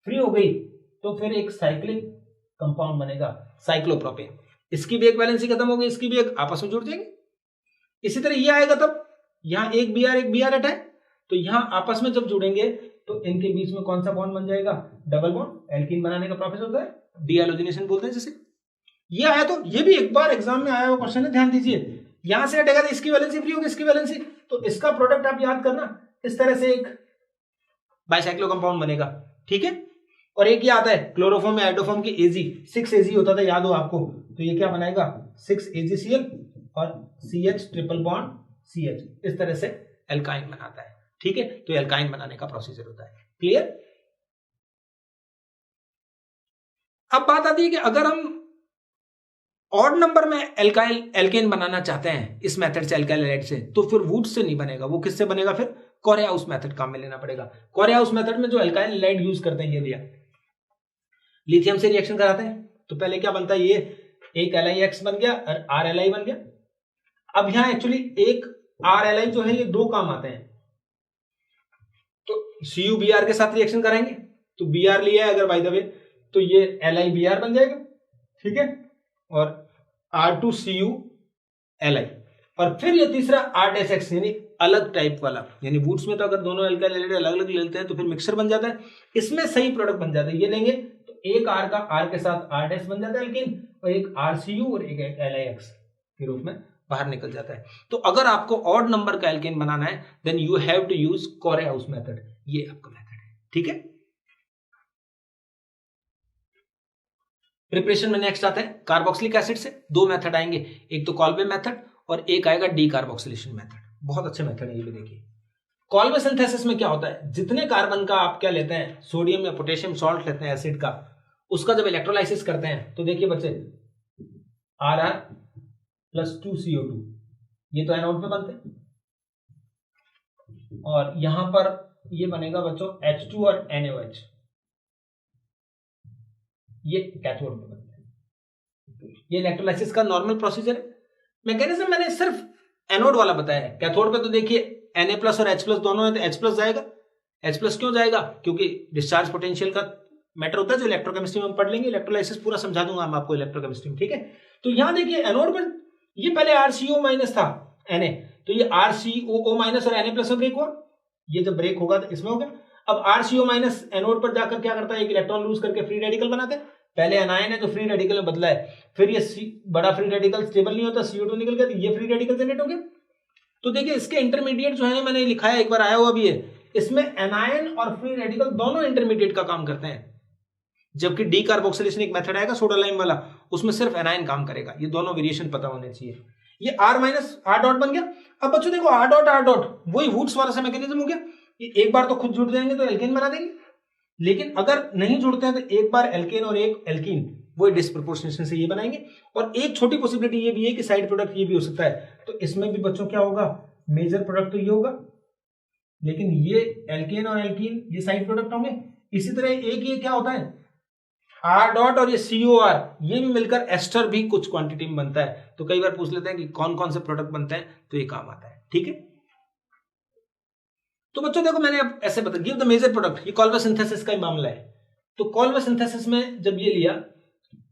फ्री हो गई, तो फिर एक साइक्लिक कंपाउंड बनेगा साइक्लोप्रोपेन, इसकी भी एक वैलेंसी खत्म हो गई, इसकी भी एक आपस में जुड़ जाएंगे। इसी तरह ये आएगा तब यहां एक Br हटा है, तो यहां आपस में जब जुड़ेंगे तो इनके बीच में कौन सा बॉन्ड बन जाएगा डबल बॉन्ड, एल्कीन बनाने का प्रोसेस होता है, डीहाइड्रोजनेशन बोलते हैं जैसे। ये आया, तो ये भी एक बार एग्जाम में आया हुआ क्वेश्चन है, ध्यान दीजिए, यहां से हटेगा तो इसकी वैलेंसी फ्री होगी, इसकी वैलेंसी, तो इसका प्रोडक्ट आप याद करना, इस तरह से एक बाइसाइक्लो कंपाउंड बनेगा, ठीक है। और एक ये आता है क्लोरोफॉर्म में हाइड्रोफॉर्म की एजी, 6 एजी होता था, याद हो आपको, तो ये क्या बनाएगा 6 AgCl और CH ट्रिपल बॉन्ड CH, इस तरह से एल्काइन बनाता है, ठीक है। तो एल्काइन बनाने का प्रोसीजर होता है, क्लियर। अब बात आती है कि अगर हम ऑड नंबर में एल्केन बनाना चाहते हैं इस मेथड से, एल्काइल हैलाइड से, तो फिर वुड्स से नहीं बनेगा, वो किससे बनेगा, फिर कोरेहाउस मेथड काम में लेना पड़ेगा। कोरेहाउस मेथड में जो एल्काइल हैलाइड यूज करते हैं, ये दिया लिथियम से रिएक्शन कराते हैं, तो पहले क्या बनता है, ये एक LiX बन गया और RLi बन गया। अब यहां एक्चुअली एक RLi जो है ये दो काम आते हैं, तो CuBr के साथ रिएक्शन कराएंगे, तो Br लिया है अगर बाय द वे, तो ये LiBr बन जाएगा, ठीक है, और R2CuLi, और फिर ये तीसरा R-X यानी अलग टाइप वाला, यानी वुड्स में तो अगर दोनों एल्काइल हैलाइड अलग अलग लेते हैं तो फिर मिक्सचर बन जाता है, इसमें सही प्रोडक्ट बन जाता है। ये लेंगे तो एक R का R के साथ R- बन जाता है एल्कीन, और एक RCu और एक LiX के रूप में बाहर निकल जाता है। तो अगर आपको ऑड नंबर का एल्कीन बनाना है then you have to use Corey House method, ये आपका मेथड है, ठीक है। प्रिपरेशन में नेक्स्ट आता है कार्बोक्सिलिक एसिड से, दो मेथड आएंगे, एक तो कॉल्बे मेथड और एक आएगा डीकार्बोक्सिलेशन मेथड। बहुत अच्छे मेथड है ये भी, देखिए कॉल्बे सिंथेसिस में क्या होता है, जितने कार्बन का आप क्या लेते हैं, सोडियम या पोटेशियम सॉल्ट लेते हैं एसिड का, उसका जब इलेक्ट्रोलाइसिस करते हैं तो देखिए बच्चे Rr + 2CO2, ये तो एनोड पे बनते हैं, और यहां पर ये बनेगा बच्चों H2 और NaOH, ये कैथोड पे बनते हैं। ये इलेक्ट्रोलाइसिस का नॉर्मल प्रोसीजर है। मैकेनिज्म मैंने सिर्फ एनोड वाला बताया है, कैथोड पे तो देखिए Na+ और H+ दोनों है, तो H+ जाएगा। H+ क्यों जाएगा, क्योंकि डिस्चार्ज पोटेंशियल का मैटर होता है, जो इलेक्ट्रोकेमिस्ट्री में हम पढ़ लेंगे, इलेक्ट्रोलाइसिस पूरा समझा दूंगा हम आपको इलेक्ट्रोकेमिस्ट्री में, ठीक है। तो यहां देखिए एनोड पर ये पहले RCO- था Na, तो ये RCOO- और Na+ में ब्रेक हुआ, ये जब ब्रेक होगा तो इसमें हो गया। अब RCO- एनोड पर जाकर क्या करता है, एक इलेक्ट्रॉन लूज करके फ्री रेडिकल बनाते हैं, पहले एनायन है तो फ्री रेडिकल में बदला है, फिर ये बड़ा फ्री रेडिकल स्टेबल नहीं होता, CO2 निकल गया, तो ये फ्री रेडिकल जनरेट हो गया। तो देखिए इसके इंटरमीडिएट जो है मैंने लिखा है, एक बार आया हुआ भी है, इसमें एनायन और फ्री रेडिकल दोनों इंटरमीडिएट का काम करते हैं, जबकि डीकार्बोक्सिलेशन एक मेथड आएगा सोडा लाइम वाला, उसमें सिर्फ एनायन काम करेगा। ये दोनों वेरिएशन पता होने चाहिए। ये R- बन गया। अब बच्चों देखो R- वही वुड्स वाला सा मैकेनिज्म हो गया, ये एक बार तो खुद जुड़ जाएंगे तो एल्केन बना देंगे, लेकिन अगर नहीं जुड़ते हैं तो एक बार एल्केन और एक एल्कीन वो डिस्प्रोपोर्शनेशन से ये बनाएंगे। और एक छोटी पॉसिबिलिटी ये भी है कि साइड प्रोडक्ट ये भी हो सकता है, तो इसमें भी बच्चों क्या होगा, मेजर प्रोडक्ट तो ये होगा, लेकिन ये एल्केन और एल्कीन ये साइड प्रोडक्ट होंगे। इसी तरह एक ये क्या होता है R- और ये COR, ये भी मिलकर एस्टर भी कुछ क्वांटिटी में बनता है। तो कई बार पूछ लेते हैं कि कौन कौन से प्रोडक्ट बनते हैं, तो ये काम आता है, ठीक है। तो बच्चों देखो मैंने अब ऐसे बता, गिव द मेजर प्रोडक्ट, ये कॉल्बे सिंथेसिस का ही मामला है। तो कॉल्बे सिंथेसिस में जब ये लिया,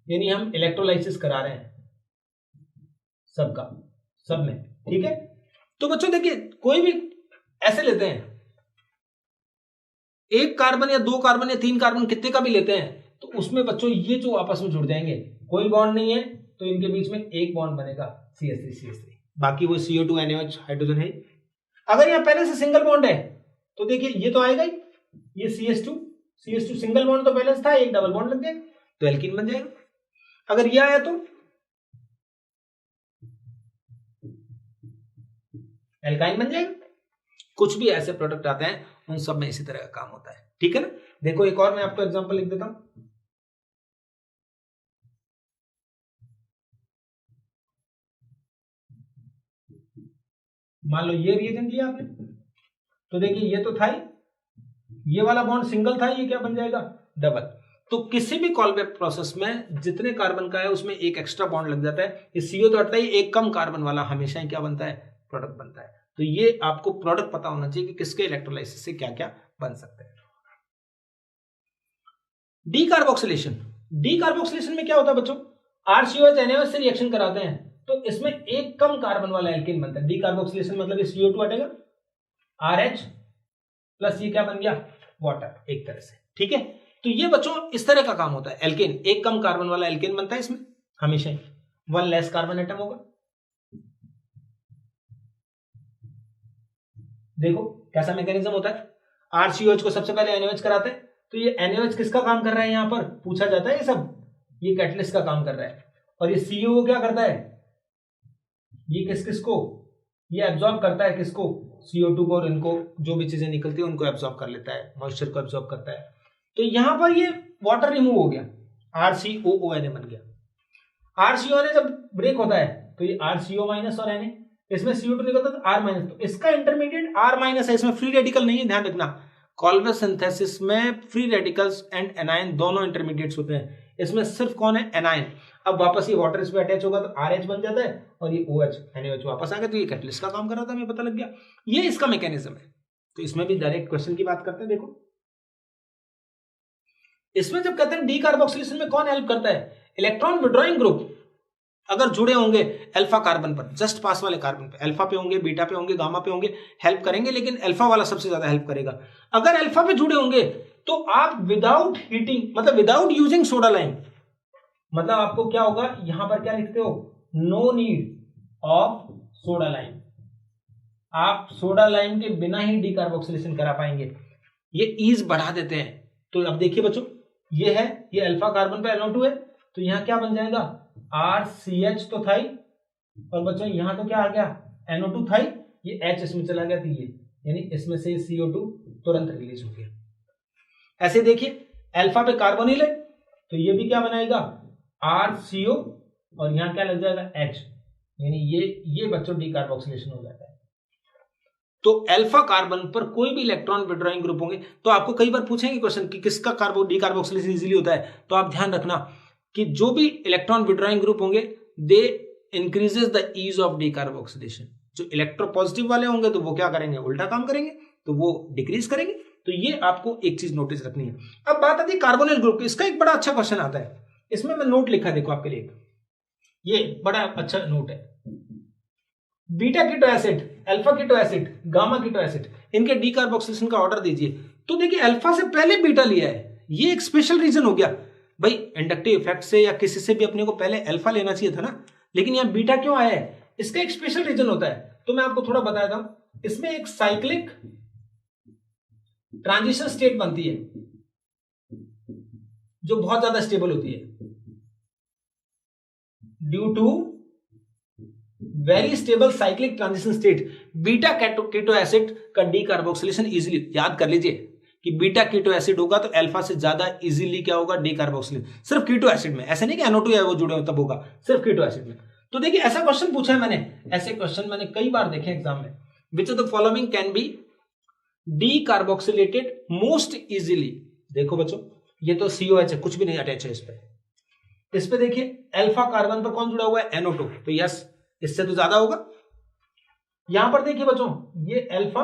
यानी हम इलेक्ट्रोलाइसिस करा रहे हैं सबका, सब में, ठीक है। तो बच्चों देखिए कोई भी ऐसे लेते हैं, एक कार्बन या दो कार्बन या तीन कार्बन कितने का भी लेते हैं, तो उसमें बच्चों ये जो आपस में जुड़ जाएंगे, कोई बॉन्ड नहीं है तो इनके बीच में एक बॉन्ड बनेगा CH3, बाकी वो CO2 NaOH हाइड्रोजन है। अगर यहां पहले से सिंगल बॉन्ड है तो देखिए ये तो आएगा ही, ये CH2 सिंगल बॉन्ड तो बैलेंस था, एक डबल बॉन्ड लग जाएगा तो एल्कीन बन जाएगा। अगर ये आया तो एल्काइन बन जाएगा। कुछ भी ऐसे प्रोडक्ट आते हैं उन सब में इसी तरह का काम होता है, ठीक है ना। देखो एक और मैं आपको एग्जांपल लिख देता हूं, मान लो ये रिएजेंट लिया आपने, तो देखिए ये तो था ही, ये वाला बॉन्ड सिंगल था, ये क्या बन जाएगा डबल। तो किसी भी कॉल्बे प्रोसेस में जितने कार्बन का है उसमें एक एक्स्ट्रा बॉन्ड लग जाता है, ये CO तो हटता ही, एक कम कार्बन वाला हमेशा ही क्या बनता है, प्रोडक्ट बनता है। तो ये आपको प्रोडक्ट पता होना चाहिए कि किसके इलेक्ट्रोलाइसिस से क्या क्या बन सकते हैं। डीकार्बोक्सिलेशन में क्या होता है बच्चों, RCOH NaOH से रिएक्शन कराते हैं तो इसमें एक कम कार्बन वाला एल्केन बनता है। डीकार्बोक्सिलेशन मतलब ये CO2 हटेगा, RH प्लस ये क्या बन गया, वाटर, एक तरह से, ठीक है। तो ये बच्चों इस तरह का काम होता है, एल्केन एक कम कार्बन वाला एल्केन बनता है, इसमें हमेशा ही वन लेस कार्बन एटम होगा। देखो कैसा मैकेनिज्म होता है, RCOH को सबसे पहले NaOH कराते हैं, तो ये NaOH किसका काम कर रहा है, यहां पर पूछा जाता है ये सब, ये कैटलिस्ट का काम कर रहा है। और ये CO क्या करता है, ये किसको ये एब्जॉर्ब करता है, किसको, CO2 को, और इनको जो भी चीजें निकलती है उनको एब्जॉर्ब कर लेता है, मॉइस्चर को एब्जॉर्ब करता है। तो यहां पर ये वाटर रिमूव हो गया, RCOONA बन गया। RCONA जब ब्रेक होता है तो ये RCO माइनस और Na, इसमें CO2 निकलता है तो R माइनस, तो इसका इंटरमीडिएट R माइनस है, इसमें फ्री रेडिकल नहीं है, ध्यान रखना। कॉल्वे सिंथेसिस में फ्री रेडिकल्स एंड एनायन दोनों इंटरमीडिएट्स होते हैं, इसमें सिर्फ कौन है, एनायन। अब वापस ये वाटर इस पे अटैच होगा तो RH बन जाता है और ये OH NaOH वापस आ गया, तो ये कैटलिस्ट का काम कर रहा था, हमें पता लग गया, ये इसका मैकेनिज्म है। तो इसमें भी डायरेक्ट क्वेश्चन की बात करते हैं। देखो इसमें जब कहते हैं डी कार्बोक्सिलेशन में कौन हेल्प करता है, इलेक्ट्रॉन विड्रॉइंग ग्रुप अगर जुड़े होंगे अल्फा कार्बन पर, जस्ट पास वाले कार्बन पे, अल्फा पे होंगे, बीटा पे होंगे, गामा पे होंगे, हेल्प करेंगे, लेकिन अल्फा वाला सबसे ज्यादा हेल्प करेगा। अगर अल्फा पे जुड़े होंगे तो आप विदाउट हीटिंग, मतलब विदाउट यूजिंग सोडा लाइम, मतलब आपको क्या होगा, यहां पर क्या लिखते हो, no need of soda lime, आप सोडा लाइम के बिना ही डी कार्बोक्सिलेशन करा पाएंगे, ये ईज बढ़ा देते हैं। तो अब देखिए बच्चों, ये है, ये अल्फा कार्बन पे NO2 है, तो यहां क्या बन जाएगा, RCH तो था ही, और बच्चों यहां तो क्या आ गया, NO2 था ही, ये H इसमें चला गया, तो ये यानी इसमें से CO2 तुरंत रिलीज हो गया। ऐसे देखिए अल्फा पे कार्बोनिल है तो ये भी क्या बनाएगा, RCO, और यहां क्या लग जाएगा, H, यानी ये बच्चों डी कार्बोक्सिलेशन हो जाता है। तो अल्फा कार्बन पर कोई भी इलेक्ट्रॉन विड्रॉइंग ग्रुप होंगे, तो आपको कई बार पूछेंगे क्वेश्चन कि किसका डी कार्बोक्सिलेशन इजीली होता है, तो आप ध्यान रखना कि जो भी इलेक्ट्रॉन विड्रॉइंग ग्रुप होंगे they increases the ease of decarboxylation. जो इलेक्ट्रोपॉजिटिव वाले होंगे तो वो क्या करेंगे, उल्टा काम करेंगे, तो वो डिक्रीज करेंगे। तो ये आपको एक चीज नोटिस रखनी है। अब बात आती है कार्बोनिल ग्रुप की, इसका एक बड़ा अच्छा क्वेश्चन आता है, इसमें मैं नोट लिखा, देखो आपके लिए ये बड़ा अच्छा नोट है, beta keto acid, alpha keto acid, gamma keto acid, इनके डी कार्बोक्सिलेशन का ऑर्डर दीजिए। तो देखिए अल्फा से पहले बीटा लिया है, ये एक स्पेशल रीजन हो गया भाई, इंडक्टिव इफेक्ट से या किसी से भी अपने को पहले अल्फा लेना चाहिए था ना, लेकिन यहां बीटा क्यों आया है, इसका एक स्पेशल रीजन होता है। तो मैं आपको थोड़ा बताता हूं, इसमें एक साइक्लिक ट्रांजिशन स्टेट बनती है जो बहुत ज्यादा स्टेबल होती है, due to very stable cyclic transition state, beta keto acid का डी कार्बोक्सिलेशन इजीली, याद कर लीजिए कि बीटा कीटो एसिड होगा तो अल्फा से ज्यादा इजीली क्या होगा, डी कार्बोक्सिलेशन, सिर्फ कीटो एसिड में, ऐसे नहीं कि NO2 है वो जुड़े हो तब होगा, सिर्फ कीटो एसिड में। तो देखिए ऐसा क्वेश्चन पूछा है मैंने, ऐसे क्वेश्चन मैंने कई बार देखे एग्जाम में, which of the following can be D carboxylated most easily. देखो बच्चों ये तो COH है, कुछ भी नहीं अटैच है इस पे देखिए अल्फा कार्बन पर कौन जुड़ा हुआ है, NO2, तो यस इससे तो ज्यादा होगा। यहां पर देखिए बच्चों ये अल्फा,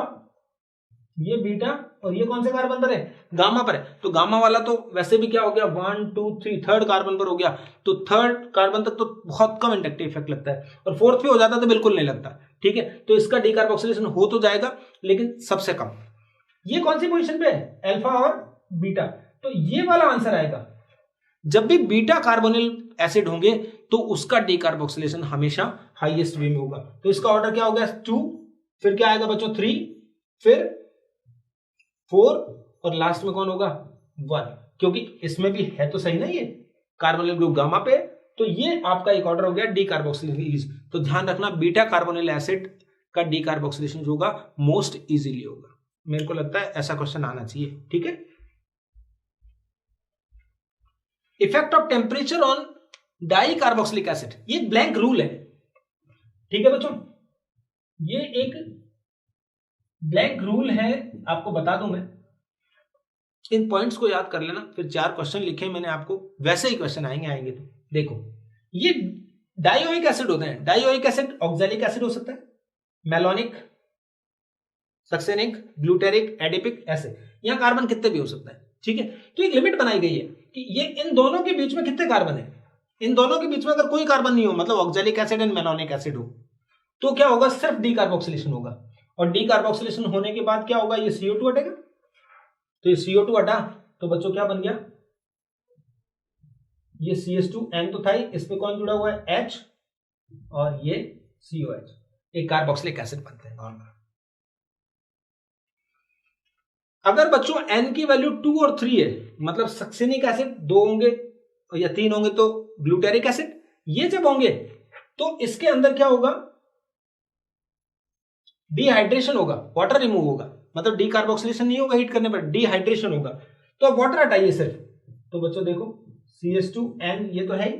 ये बीटा, और ये कौन से कार्बन पर है, गामा पर है, तो गामा वाला तो वैसे भी क्या हो गया, 1 2 3 थर्ड कार्बन पर हो गया, तो थर्ड कार्बन तक तो बहुत कम इंडक्टिव इफेक्ट लगता है, और फोर्थ पे हो जाता तो बिल्कुल नहीं लगता, ठीक है। तो इसका डीकार्बोक्सिलेशन हो तो जाएगा लेकिन सबसे कम। ये कौन सी पोजीशन पे है, अल्फा और बीटा, तो ये वाला आंसर आएगा। जब भी बीटा कार्बोनिल एसिड होंगे तो उसका डीकार्बोक्सिलेशन हमेशा हाईएस्ट वे में होगा। तो इसका ऑर्डर क्या हो गया, 2, फिर क्या आएगा बच्चों 3, फिर 4, और लास्ट में कौन होगा 1, क्योंकि इसमें भी है तो सही ना ये कार्बोनिल ग्रुप गामा पे, तो ये आपका एक ऑर्डर हो गया डीकार्बोक्सिलेशन। तो ध्यान रखना बीटा कार्बोनिल एसिड का डीकार्बोक्सिलेशन जो होगा मोस्ट इजीली होगा। मेरे को लगता है ऐसा क्वेश्चन आना चाहिए, ठीक है। Effect of temperature on di carboxylic acid, ये ब्लैंक रूल है, ठीक है बच्चों, ये एक ब्लैंक रूल है, आपको बता दूं मैं, इन पॉइंट्स को याद कर लेना, फिर 4 क्वेश्चन लिखे मैंने आपको, वैसे ही क्वेश्चन आएंगे। तो देखो ये डाइओइक एसिड होते हैं, डाइओइक एसिड ऑक्सैलिक एसिड हो सकता है, मेलोनिक, सक्सेनिक, ग्लूटेरिक, एडिपिक, ऐसे यहां कार्बन कितने भी हो सकता है, ठीक है। तो एक लिमिट बनाई गई है कि ये इन दोनों के बीच में कितने कार्बन है, इन दोनों के बीच में अगर कोई कार्बन नहीं हो, मतलब oxalic acid and malonic acid हो, तो क्या होगा, सिर्फ डीकार्बोक्सिलेशन होगा, और डीकार्बोक्सिलेशन होने के बाद क्या होगा, ये CO2 हटेगा, तो ये CO2 हटा तो बच्चों क्या बन गया, ये CH2N तो था ही, इस पे कौन जुड़ा हुआ है H, और ये COH, एक कार्बोक्सिलिक एसिड बनते हैं नॉर्मल। अगर बच्चों n की वैल्यू 2 और 3 है, मतलब सक्सेनिक एसिड 2 होंगे या 3 होंगे तो ग्लूटेरिक एसिड, ये जब होंगे तो इसके अंदर क्या होगा, डिहाइड्रेशन होगा, वाटर रिमूव होगा, मतलब डीकार्बोक्सिलेशन नहीं होगा हीट करने पर, डिहाइड्रेशन होगा। तो अब वाटर हटाइए सिर्फ, तो बच्चों देखो CH2N ये तो है ही,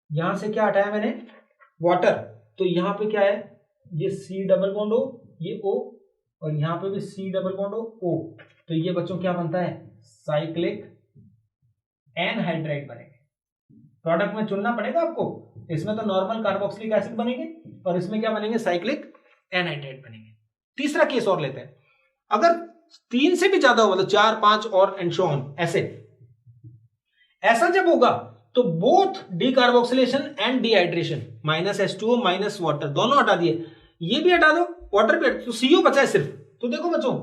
यहां से क्या हटाया मैंने, वाटर, तो यहां पे क्या है, ये C डबल बॉन्ड O, ये O, और यहां पे भी C डबल बॉन्ड O, तो ये बच्चों क्या बनता है, साइक्लिक एनहाइड्राइड बनेंगे। प्रोडक्ट में चुनना पड़ेगा आपको, इसमें तो नॉर्मल कार्बोक्सिलिक एसिड बनेंगे और इसमें क्या बनेंगे, साइक्लिक एनहाइड्राइड बनेंगे। तीसरा केस और लेते हैं, अगर 3 से भी ज्यादा हो, मतलब 4, 5 और एंड सो ऑन, ऐसा जब होगा तो both decarboxylation and dehydration, -H2O minus water, दोनों हटा दिए, ये भी हटा दो, वाटर भी, तो CO बचा है सिर्फ। तो देखो बच्चों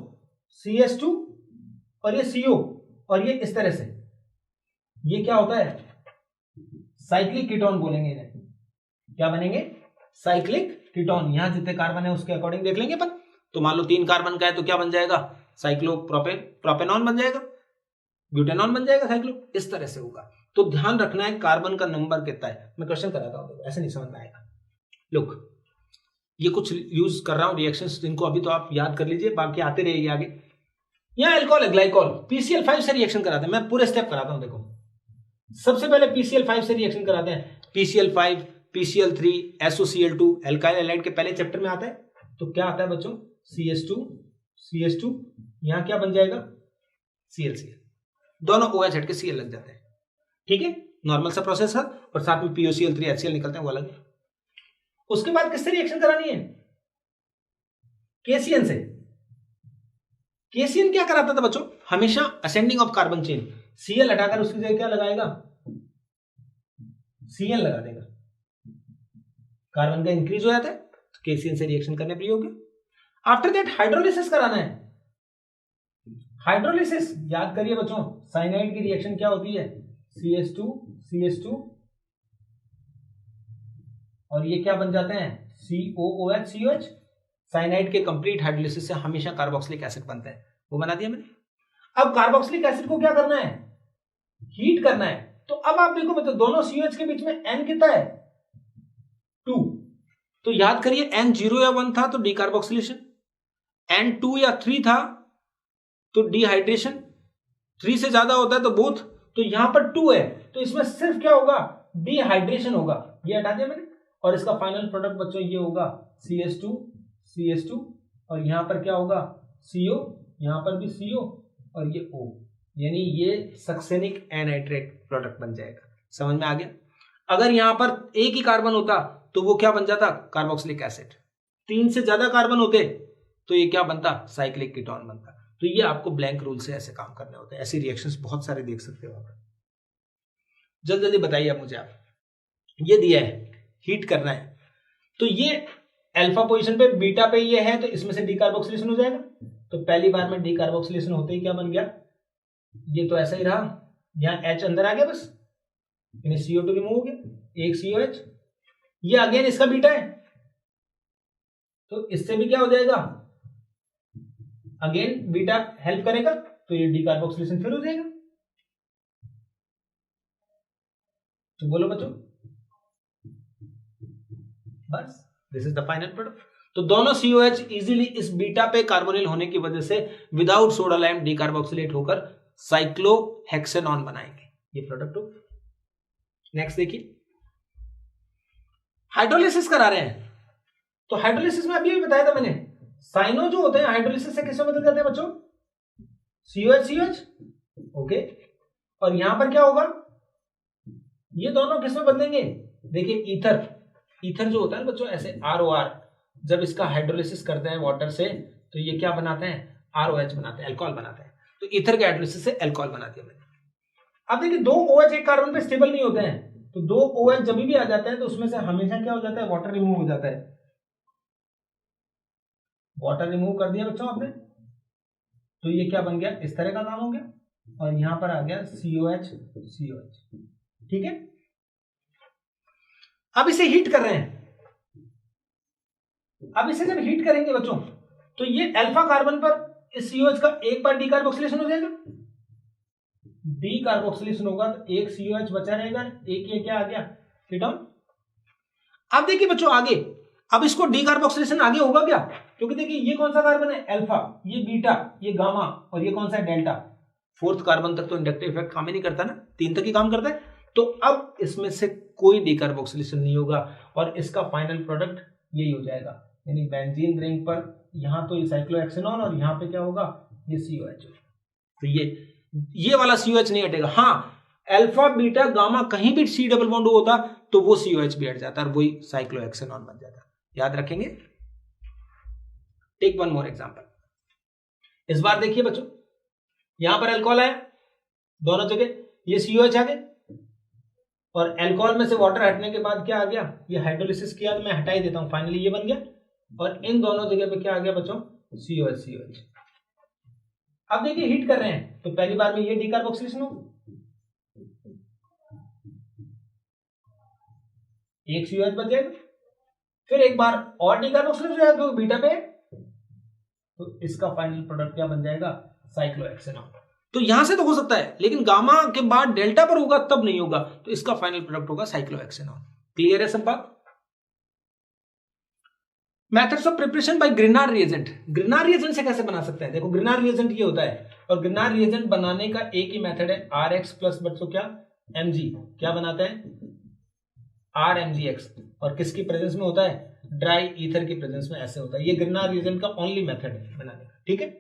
CH2 और ये CO और ये इस तरह से, ये क्या होता है, साइक्लिक कीटोन बोलेंगे इन्हें, क्या बनेंगे, साइक्लिक कीटोन। यहां जितने कार्बन है उसके अकॉर्डिंग देख लेंगे अपन, तो मान लो 3 कार्बन का है तो क्या बन जाएगा, प्रोपेनॉन बन जाएगा, ब्यूटेनॉन बन जाएगा, साइक्लो, इस तरह से होगा। तो ध्यान रखना है कार्बन का नंबर कितना है, मैं क्वेश्चन कराता हूं, ऐसे नहीं समझ में आएगा। लुक, ये कुछ यूज कर रहा हूं रिएक्शंस, जिनको अभी तो आप याद कर लीजिए, बाकी आते रहेगी आगे। यहां एल्कोहल है, ग्लाइकोल, PCl5 से रिएक्शन कराते हैं, मैं पूरे स्टेप कराता हूं। देखो सबसे पहले PCl5 से रिएक्शन कराते हैं, PCl5, PCl3, SOCl2, alkyl halide के पहले चैप्टर में आता है। तो क्या आता है बच्चों, CH2, यहां क्या बन जाएगा, ClCl, दोनों OH हट के Cl लग जाते हैं, ठीक है, नॉर्मल सा प्रोसेस है, और साथ में POCl3 HCl निकलते हैं, वो अलग है। उसके बाद किससे रिएक्शन करानी है, KCN से। KCN क्या कराता था बच्चों, हमेशा ascending of carbon chain, Cl हटाकर उसकी जगह क्या लगाएगा, Cl लगा देगा, कार्बन का इंक्रीज हो जाता है, तो KCN से रिएक्शन करने पर योग्य। आफ्टर दैट हाइड्रोलिसिस कराना है, हाइड्रोलिसिस याद करिए बच्चों, साइनाइड की रिएक्शन क्या होती है, CH2 और ये क्या बन जाते हैं, COOH COH। साइनाइड के कंप्लीट हाइड्रोलिसिस से हमेशा कार्बोक्सिलिक एसिड बनता है, वो बना दिया मैंने। अब कार्बोक्सिलिक एसिड को क्या करना है, हीट करना है। तो अब आप देखो बच्चों, दोनों COH के बीच में N कितना है, 2, तो याद करिए N 0 या 1 था तो डीकार्बोक्सिलेशन, N 2 या 3 था तो डिहाइड्रेशन, 3 से ज्यादा होता है तो बोथ, तो यहां पर 2 है तो इसमें सिर्फ क्या होगा, डिहाइड्रेशन होगा, ये हटा दिया मैंने, और इसका फाइनल प्रोडक्ट बच्चों ये होगा CH2 और यहां पर क्या होगा, CO, यहां पर भी CO और ये O, यानी ये सक्सेनिक एनहाइड्रेट प्रोडक्ट बन जाएगा। समझ में आ गया। अगर यहां पर एक ही कार्बन होता तो वो क्या बन जाता, कार्बोक्सिलिक एसिड। 3 से ज्यादा कार्बन होते तो ये क्या बनता, साइक्लिक कीटोन बनता। तो ये आपको ब्लैंक रूल से ऐसे काम करने होते हैं, ऐसी रिएक्शंस बहुत सारे देख सकते हो आप। जल्दी जल्दी बताइए आप मुझे, आप ये दिया है हीट करना है, तो ये अल्फा पोजीशन पे, बीटा पे ये है, तो इसमें से डीकार्बोक्सिलेशन हो जाएगा। तो पहली बार में डीकार्बोक्सिलेशन होते ही क्या बन गया, ये तो ऐसा ही रहा, यहां H अंदर आ गया बस, यानी CO2 रिमूव हो गया, एक COH, ये अगेन इसका बीटा है, तो इससे भी क्या हो जाएगा, अगेन बीटा हेल्प करेगा, तो ये डीकार्बोक्सिलेशन फिर हो जाएगा। तो बोलो बच्चों, बस this is the final product. तो दोनों COH इजीली इस बीटा पे कार्बोनिल होने की वजह से विदाउट सोडा लाइम डीकार्बोक्सिलेट होकर साइक्लोहेक्सेनॉन बनाएंगे, ये प्रोडक्ट हो। नेक्स्ट देखिए, हाइड्रोलिसिस करा रहे हैं, तो हाइड्रोलिसिस में अभी भी बताया था मैंने, साइनो जो होते हैं हाइड्रोलिसिस से किसमें बदल जाते हैं बच्चों, COH ओके, और यहां पर क्या होगा, ये दोनों किसमें बदलेंगे, देखिए ईथर जो होता है बच्चों ऐसे ROR, जब इसका हाइड्रोलिसिस करते हैं वाटर से तो ये क्या बनाते हैं, ROH बनाते हैं, अल्कोहल बनाते हैं। तो ईथर के हाइड्रोलिसिस से अल्कोहल बना दिया मैंने। अब देखिए 2 OH एक कार्बन पे स्टेबल नहीं होते हैं, तो 2 OH जब भी आ जाते हैं तो उसमें से हमेशा क्या हो जाता है, वाटर रिमूव हो जाता है। वाटर रिमूव कर दिया बच्चों आपने, तो ये क्या बन गया, इस तरह का काम हो गया, और यहां पर आ गया COH, ठीक है। अब इसे हीट कर रहे हैं, अब इसे जब हीट करेंगे बच्चों तो ये अल्फा कार्बन पर इस COH का एक बार डीकार्बोक्सिलेशन हो जाएगा, डीकार्बोक्सिलेशन होगा तो एक COH बचा रहेगा, एक ये क्या आ गया कीटोन। अब देखिए बच्चों आगे, अब इसको डीकार्बोक्सिलेशन आगे होगा क्या, क्योंकि देखिए ये कौन सा कार्बन है अल्फा, ये बीटा, ये गामा और ये कौन सा है डेल्टा। फोर्थ कार्बन तक तो इंडक्टिव इफेक्ट काम ही नहीं करता ना, 3 तक ही काम करता है। तो अब इसमें से कोई डीकार्बोक्सिलेशन नहीं होगा और इसका फाइनल प्रोडक्ट यही हो जाएगा, यानी बेंजीन रिंग पर यहां तो ये साइक्लोहेक्सेनॉन और यहां पे क्या होगा ये COH। तो ये वाला COH नहीं हटेगा। हाँ अल्फा बीटा गामा कहीं भी C डबल बॉन्ड होता तो वो COH भी हट जाता और वही साइक्लोहेक्सेनॉन बन जाता। याद रखेंगे। Take one more example. इस बार देखिए बच्चों, यहां पर अल्कोहल है दोनों जगह, ये COH आ गए और अल्कोहल में से वाटर हटने के बाद क्या आ गया, ये हाइड्रोलिसिस किया तो मैं हटा ही देता हूं, फाइनली ये बन गया और इन दोनों जगह पे क्या आ गया बच्चों COH। अब देखिए हीट कर रहे हैं तो पहली बार में ये डीकार्बोक्सिलेशन हो, एक COH बच जाएगा, फिर एक बार और डीकार्बोक्सिलेशन हो जाएगा बीटा पे, तो इसका फाइनल प्रोडक्ट क्या बन जाएगा साइक्लोहेक्सेनॉन। तो यहां से तो हो सकता है लेकिन गामा के बाद डेल्टा पर होगा तब नहीं होगा, तो इसका फाइनल प्रोडक्ट होगा साइक्लोहेक्सेनॉन। क्लियर है सब बात। Methods of preparation by Grignard reagent. Grignard reagent से कैसे बना सकते हैं, देखो ग्रिनार रिएजेंट ये होता है और ग्रिनार रिएजेंट बनाने का एक ही मेथड है RX प्लस बच्चों क्या Mg, क्या बनाते हैं RMgX, और किसकी प्रेजेंस में होता है ड्राई ईथर की प्रेजेंस में ऐसे होता है। ये ग्रिनार रिएजेंट का ओनली मेथड है बनाने का, ठीक है।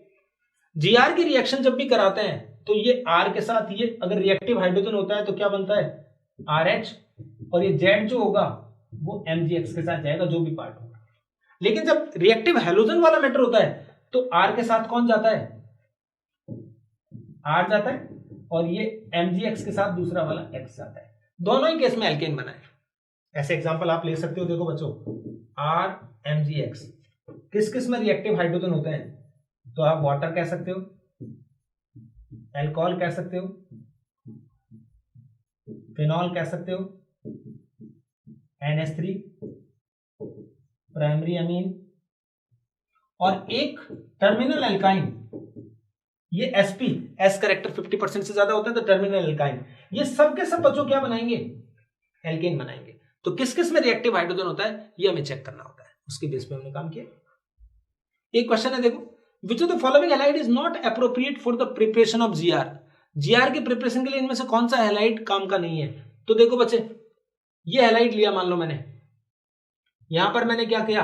GR की रिएक्शन जब भी कराते हैं तो ये R के साथ ये अगर रिएक्टिव हाइड्रोजन होता है तो क्या बनता है RH, और ये Z जो होगा वो MgX के साथ जाएगा जो भी पार्ट होगा। लेकिन जब रिएक्टिव हैलोजन वाला मैटर होता है तो R के साथ कौन जाता है R जाता है और ये MgX के साथ दूसरा वाला X जाता है। दोनों ही केस में एल्केन बना है। ऐसे एग्जांपल आप ले सकते हो, देखो बच्चों RMgX किस किस में रिएक्टिव हाइड्रोजन होते हैं, तो आप वाटर कह सकते हो, अल्कोहल कह सकते हो, फिनॉल कह सकते हो, NH3 प्राइमरी अमीन, और एक टर्मिनल अल्काइन, ये sp S करेक्टर 50% से ज्यादा होता है तो टर्मिनल अल्काइन। ये सब के सब बच्चों क्या बनाएंगे एल्केन बनाएंगे। तो किस किस में रिएक्टिव हाइड्रोजन होता है ये हमें चेक करना होता है, उसके बेस पे हमने काम किया। एक क्वेश्चन है देखो, which of the following halide is not appropriate for the preparation of GR। GR के प्रिपरेशन के लिए इनमें से कौन सा हैलाइड काम का नहीं है। तो देखो बच्चे, ये हैलाइड लिया, मान लो मैंने यहां पर मैंने क्या किया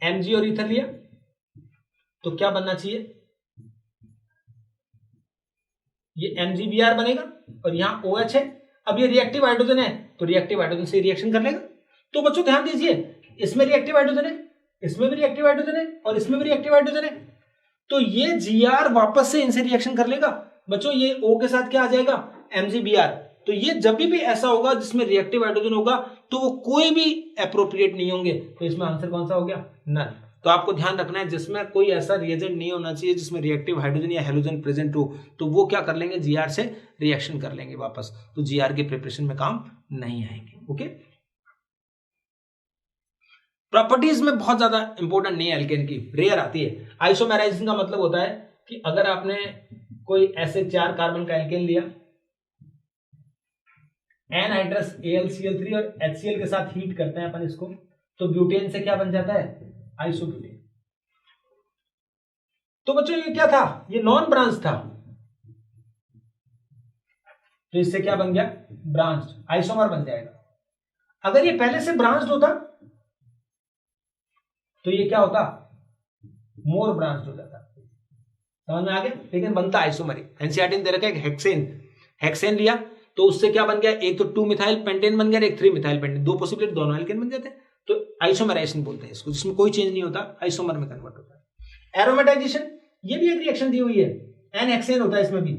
Mg और ईथर लिया, तो क्या बनना चाहिए ये MgBr बनेगा और यहां OH है। अब ये रिएक्टिव हाइड्रोजन है तो रिएक्टिव हाइड्रोजन से रिएक्शन कर लेगा। तो बच्चों ध्यान दीजिए, इसमें रिएक्टिव हाइड्रोजन है, इसमें भी रिएक्टिव हाइड्रोजन है और इसमें भी रिएक्टिव हाइड्रोजन है, तो ये GR वापस से इनसे रिएक्शन कर लेगा। बच्चों ये O के साथ क्या आ जाएगा MgBr। तो ये जब भी ऐसा होगा जिसमें रिएक्टिव हाइड्रोजन होगा तो वो कोई भी एप्रोप्रिएट नहीं होंगे, तो इसमें आंसर कौन सा हो गया नन। तो आपको ध्यान रखना है जिसमें कोई ऐसा रिएजेंट नहीं होना चाहिए जिसमें रिएक्टिव हाइड्रोजन या हैलोजन प्रेजेंट हो, तो वो क्या कर लेंगे GR से रिएक्शन कर लेंगे वापस, तो GR के प्रिपरेशन में काम नहीं आएंगे। ओके, प्रॉपर्टीज में बहुत ज्यादा इंपॉर्टेंट नहीं है एल्केन की, रेयर आती है। आइसोमेराइजेशन का मतलब होता है कि अगर आपने कोई ऐसे 4 कार्बन का एल्केन लिया, एनहाइड्रस AlCl3 और HCl के साथ हीट करते हैं अपन इसको, तो ब्यूटेन से क्या बन जाता है आइसोब्यूटेन। तो बच्चों ये क्या था, ये नॉन ब्रांच था, तो इससे क्या बन गया ब्रांच, आइसोमर बन जाएगा। अगर ये पहले से ब्रांच होता तो ये क्या होता मोर ब्रांच हो जाता। समझ में आ गया, लेकिन बनता आइसोमरिक। एनसीईआरटी ने दे रखा है हेक्सेन लिया तो उससे क्या बन गया, एक तो 2 मिथाइल पेंटेन बन गया, एक 3 मिथाइल पेंटेन, 2 पॉसिबिलिटी, दोनों एल्केन बन जाते हैं। तो आइसोमराइजेशन बोलते हैं इसको, जिसमें कोई चेंज नहीं होता, आइसोमर में कन्वर्ट होता है। एरोमेटाइजेशन, ये भी एक रिएक्शन दी हुई है, एन हेक्सेन होता है इसमें भी,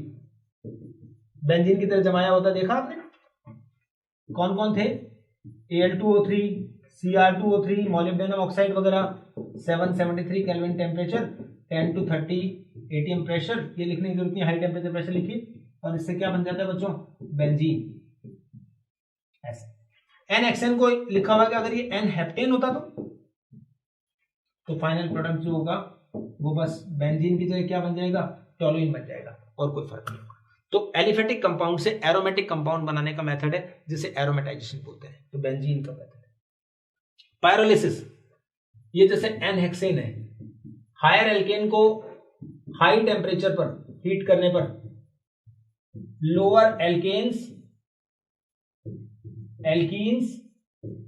बेंजीन की तरह जमाया होता है, देखा आपने। कौन कौन थे, Al2O3, Cr2O3, मोलिब्डेनम ऑक्साइड वगैरह, 773 kelvin temperature, 10 to 30 atm pressure, ये लिखने की जरूरत नहीं, हाई टेम्परेचर प्रेशर लिखिए, और इससे क्या बन जाता है बच्चों बेंजीन। ऐसे एन हेक्सेन को लिखा हुआ कि अगर ये एन हेप्टेन होता तो फाइनल प्रोडक्ट जो होगा वो बस बेंजीन की जगह क्या बन जाएगा, टोलुइन बन जाएगा, और कोई फर्क नहीं होगा। तो एलिफेटिक कंपाउंड से एरोमेटिक कंपाउंड बनाने का मेथड है जिसे एरोमेटाइजेशन बोलते हैं, तो बेंजीन का मेथड है। पायरोलिसिस, ये जैसे एन हेक्सेन है, हायर एल्केन को हाई टेम्परेचर पर हीट करने पर लोअर एल्केन्स, एल्कीन्स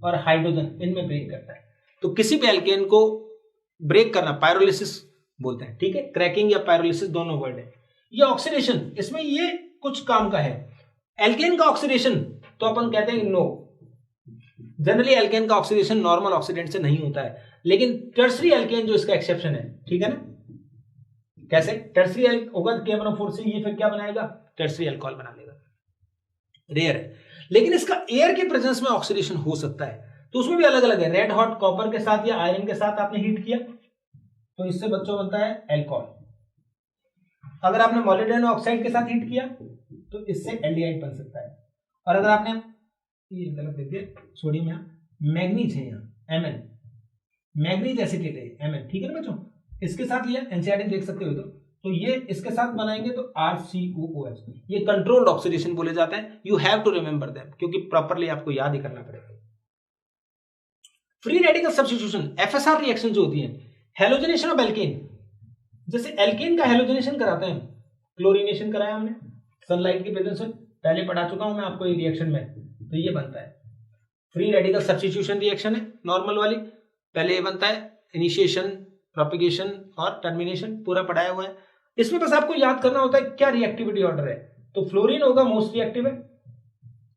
और हाइड्रोजन इनमें ब्रेक करता है। तो किसी भी एल्केन को ब्रेक करना पायरोलिसिस बोलते हैं, ठीक है। क्रैकिंग या पायरोलिसिस दोनों वर्ड है। ये ऑक्सीडेशन, इसमें ये कुछ काम का है। एल्केन का ऑक्सीडेशन तो अपन कहते हैं नो, जनरली एल्केन का ऑक्सीडेशन नॉर्मल ऑक्सीडेंट से नहीं होता है, लेकिन टर्सरी एल्केन जो इसका एक्सेप्शन है, ठीक है ना। कैसे? टर्सरी होगा KMnO4 से, ये फिर क्या बनाएगा, टर्सरी अल्कोहल बना लेगा, रेयर है। लेकिन इसका एयर के प्रेजेंस में ऑक्सीडेशन हो सकता है, तो उसमें भी अलग अलग है। रेड हॉट कॉपर के साथ या आयरन के साथ आपने हीट किया तो इससे बच्चों बनता है अल्कोहल। अगर आपने मोलिब्डेनम ऑक्साइड के साथ हीट किया तो इससे एल्डिहाइड बन सकता है। और अगर आपने, ये गलत लिख दिया, सोडियम यहाँ मैग्नीज है, यहाँ Mn, मैग्नीज एसिटेट है Mn, ठीक है ना बच्चों। इसके साथ लिया, एनसीईआरटी देख सकते हो तो ये इसके साथ बनाएंगे तो RCOOH, ये कंट्रोल्ड ऑक्सीडेशन बोले जाते हैं। You have to remember them, क्योंकि प्रॉपरली आपको याद ही करना पड़ेगा। Free radical substitution, FSR reaction जो होती है, हेलोजनेशन ऑफ एल्केन, जैसे एल्केन का हेलोजनेशन कराते हैं, क्लोरीनेशन कराया हमने सनलाइट की प्रेजेंस में, पहले पढ़ा चुका हूं मैं आपको ये रिएक्शन में, तो ये बनता है फ्री रेडिकल सब्स्टिट्यूशन रिएक्शन है, नॉर्मल वाली। पहले ये बनता है इनिशिएशन, प्रोपिगेशन और टर्मिनेशन, पूरा पढ़ाया हुआ है। इसमें बस आपको याद करना होता है क्या रिएक्टिविटी ऑर्डर है। तो फ्लोरीन होगा मोस्ट रिएक्टिव है,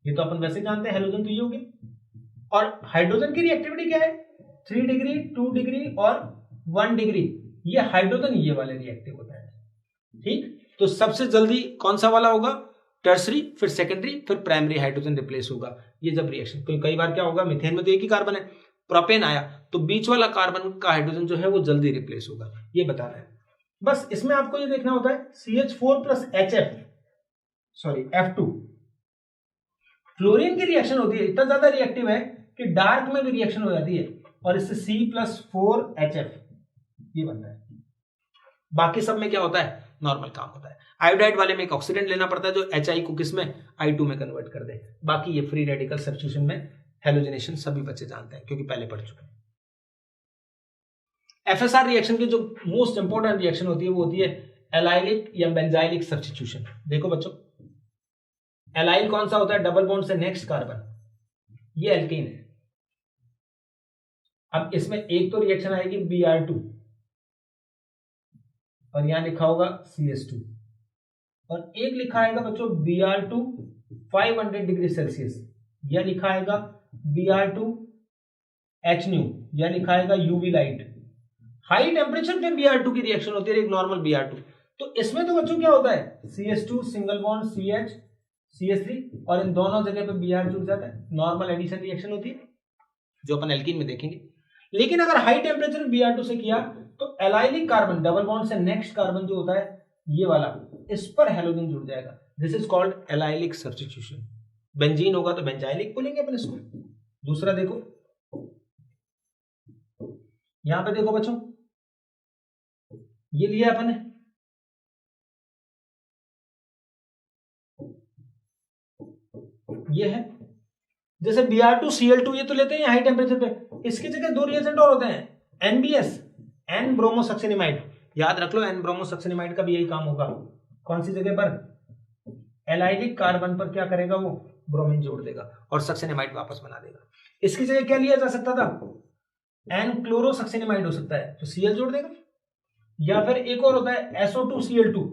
ये तो अपन वैसे जानते हैं, हेलोजन तो ये होगी। और हाइड्रोजन की रिएक्टिविटी क्या है, 3 डिग्री, 2 डिग्री और 1 डिग्री, ये हाइड्रोजन ये वाले रिएक्टिव होता है, ठीक। तो सबसे जल्दी कौन सा वाला होगा, टर्सरी, फिर सेकेंडरी, फिर प्राइमरी हाइड्रोजन रिप्लेस होगा, ये जब रिएक्शन। कई बार क्या होगा, मीथेन में तो एक ही कार्बन है, प्रोपेन आया तो बीच वाला कार्बन का हाइड्रोजन जो है वो जल्दी रिप्लेस होगा, ये बताना है बस। इसमें आपको ये देखना होता है CH4 प्लस F2, फ्लोरीन की रिएक्शन होती है, इतना ज्यादा रिएक्टिव है कि डार्क में भी रिएक्शन हो जाती है, और इससे C+4HF ये बनता है। बाकी सब में क्या होता है, नॉर्मल काम होता है। आयोडाइड वाले में एक ऑक्सीडेंट लेना पड़ता है जो HI को किस में, I2 में कन्वर्ट कर दे। बाकी ये फ्री रेडिकल सब्स्टिट्यूशन में हेलोजनेशन सभी बच्चे जानते हैं क्योंकि पहले पढ़ चुके हैं। FSR रिएक्शन की जो मोस्ट इंपोर्टेंट रिएक्शन होती है वो होती है एलाइलिक या बेंजाइलिक सब्स्टिट्यूशन। देखो बच्चों, एलाइल कौन सा होता है, डबल बॉन्ड से नेक्स्ट कार्बन, ये एल्केन है। अब इसमें एक तो रिएक्शन आएगी Br2 और यहां लिखा होगा CS2, और एक लिखा आएगा बच्चों Br2 500 डिग्री सेल्सियस, यह लिखा आएगा Br2HNu, यह लिखा आएगा UV लाइट। हाई टेम्परेचर पे Br2 की रिएक्शन होती है, एक नॉर्मल Br2। तो इसमें तो बच्चों क्या होता है, CS2 single bond CH CS3, और इन दोनों जगह पे Br जुड़ जाता है, नॉर्मल एडिशन रिएक्शन होती है जो अपन एल्कीन में देखेंगे। लेकिन अगर हाई टेम्परेचर Br2 से किया तो एलाइलिक कार्बन, डबल बॉन्ड से नेक्स्ट कार्बन जो होता है ये वाला, इस पर हेलोजन जुड़ जाएगा। This is called allylic substitution. Benzene होगा तो बेंजाइलिक बोलेंगे अपन इसको। दूसरा देखो, यहां पे देखो बच्चों, ये लिया अपन ने, ये है जैसे Br2Cl2, ये तो लेते हैं हाई टेम्परेचर पे। इसकी जगह दो रिएजेंट और होते हैं, NBS, एन ब्रोमोसक्सिनिमाइड। याद रख लो, एन ब्रोमोसक्सिनिमाइड का भी यही काम होगा। कौन सी जगह पर, एलाइलिक कार्बन पर क्या करेगा वो, ब्रोमीन जोड़ देगा और सक्सिनिमाइड वापस बना देगा। इसकी जगह क्या लिया जा सकता था, एन क्लोरोसक्सिनिमाइड हो सकता है, तो Cl जोड़ देगा। या फिर एक और होता है SO2Cl2।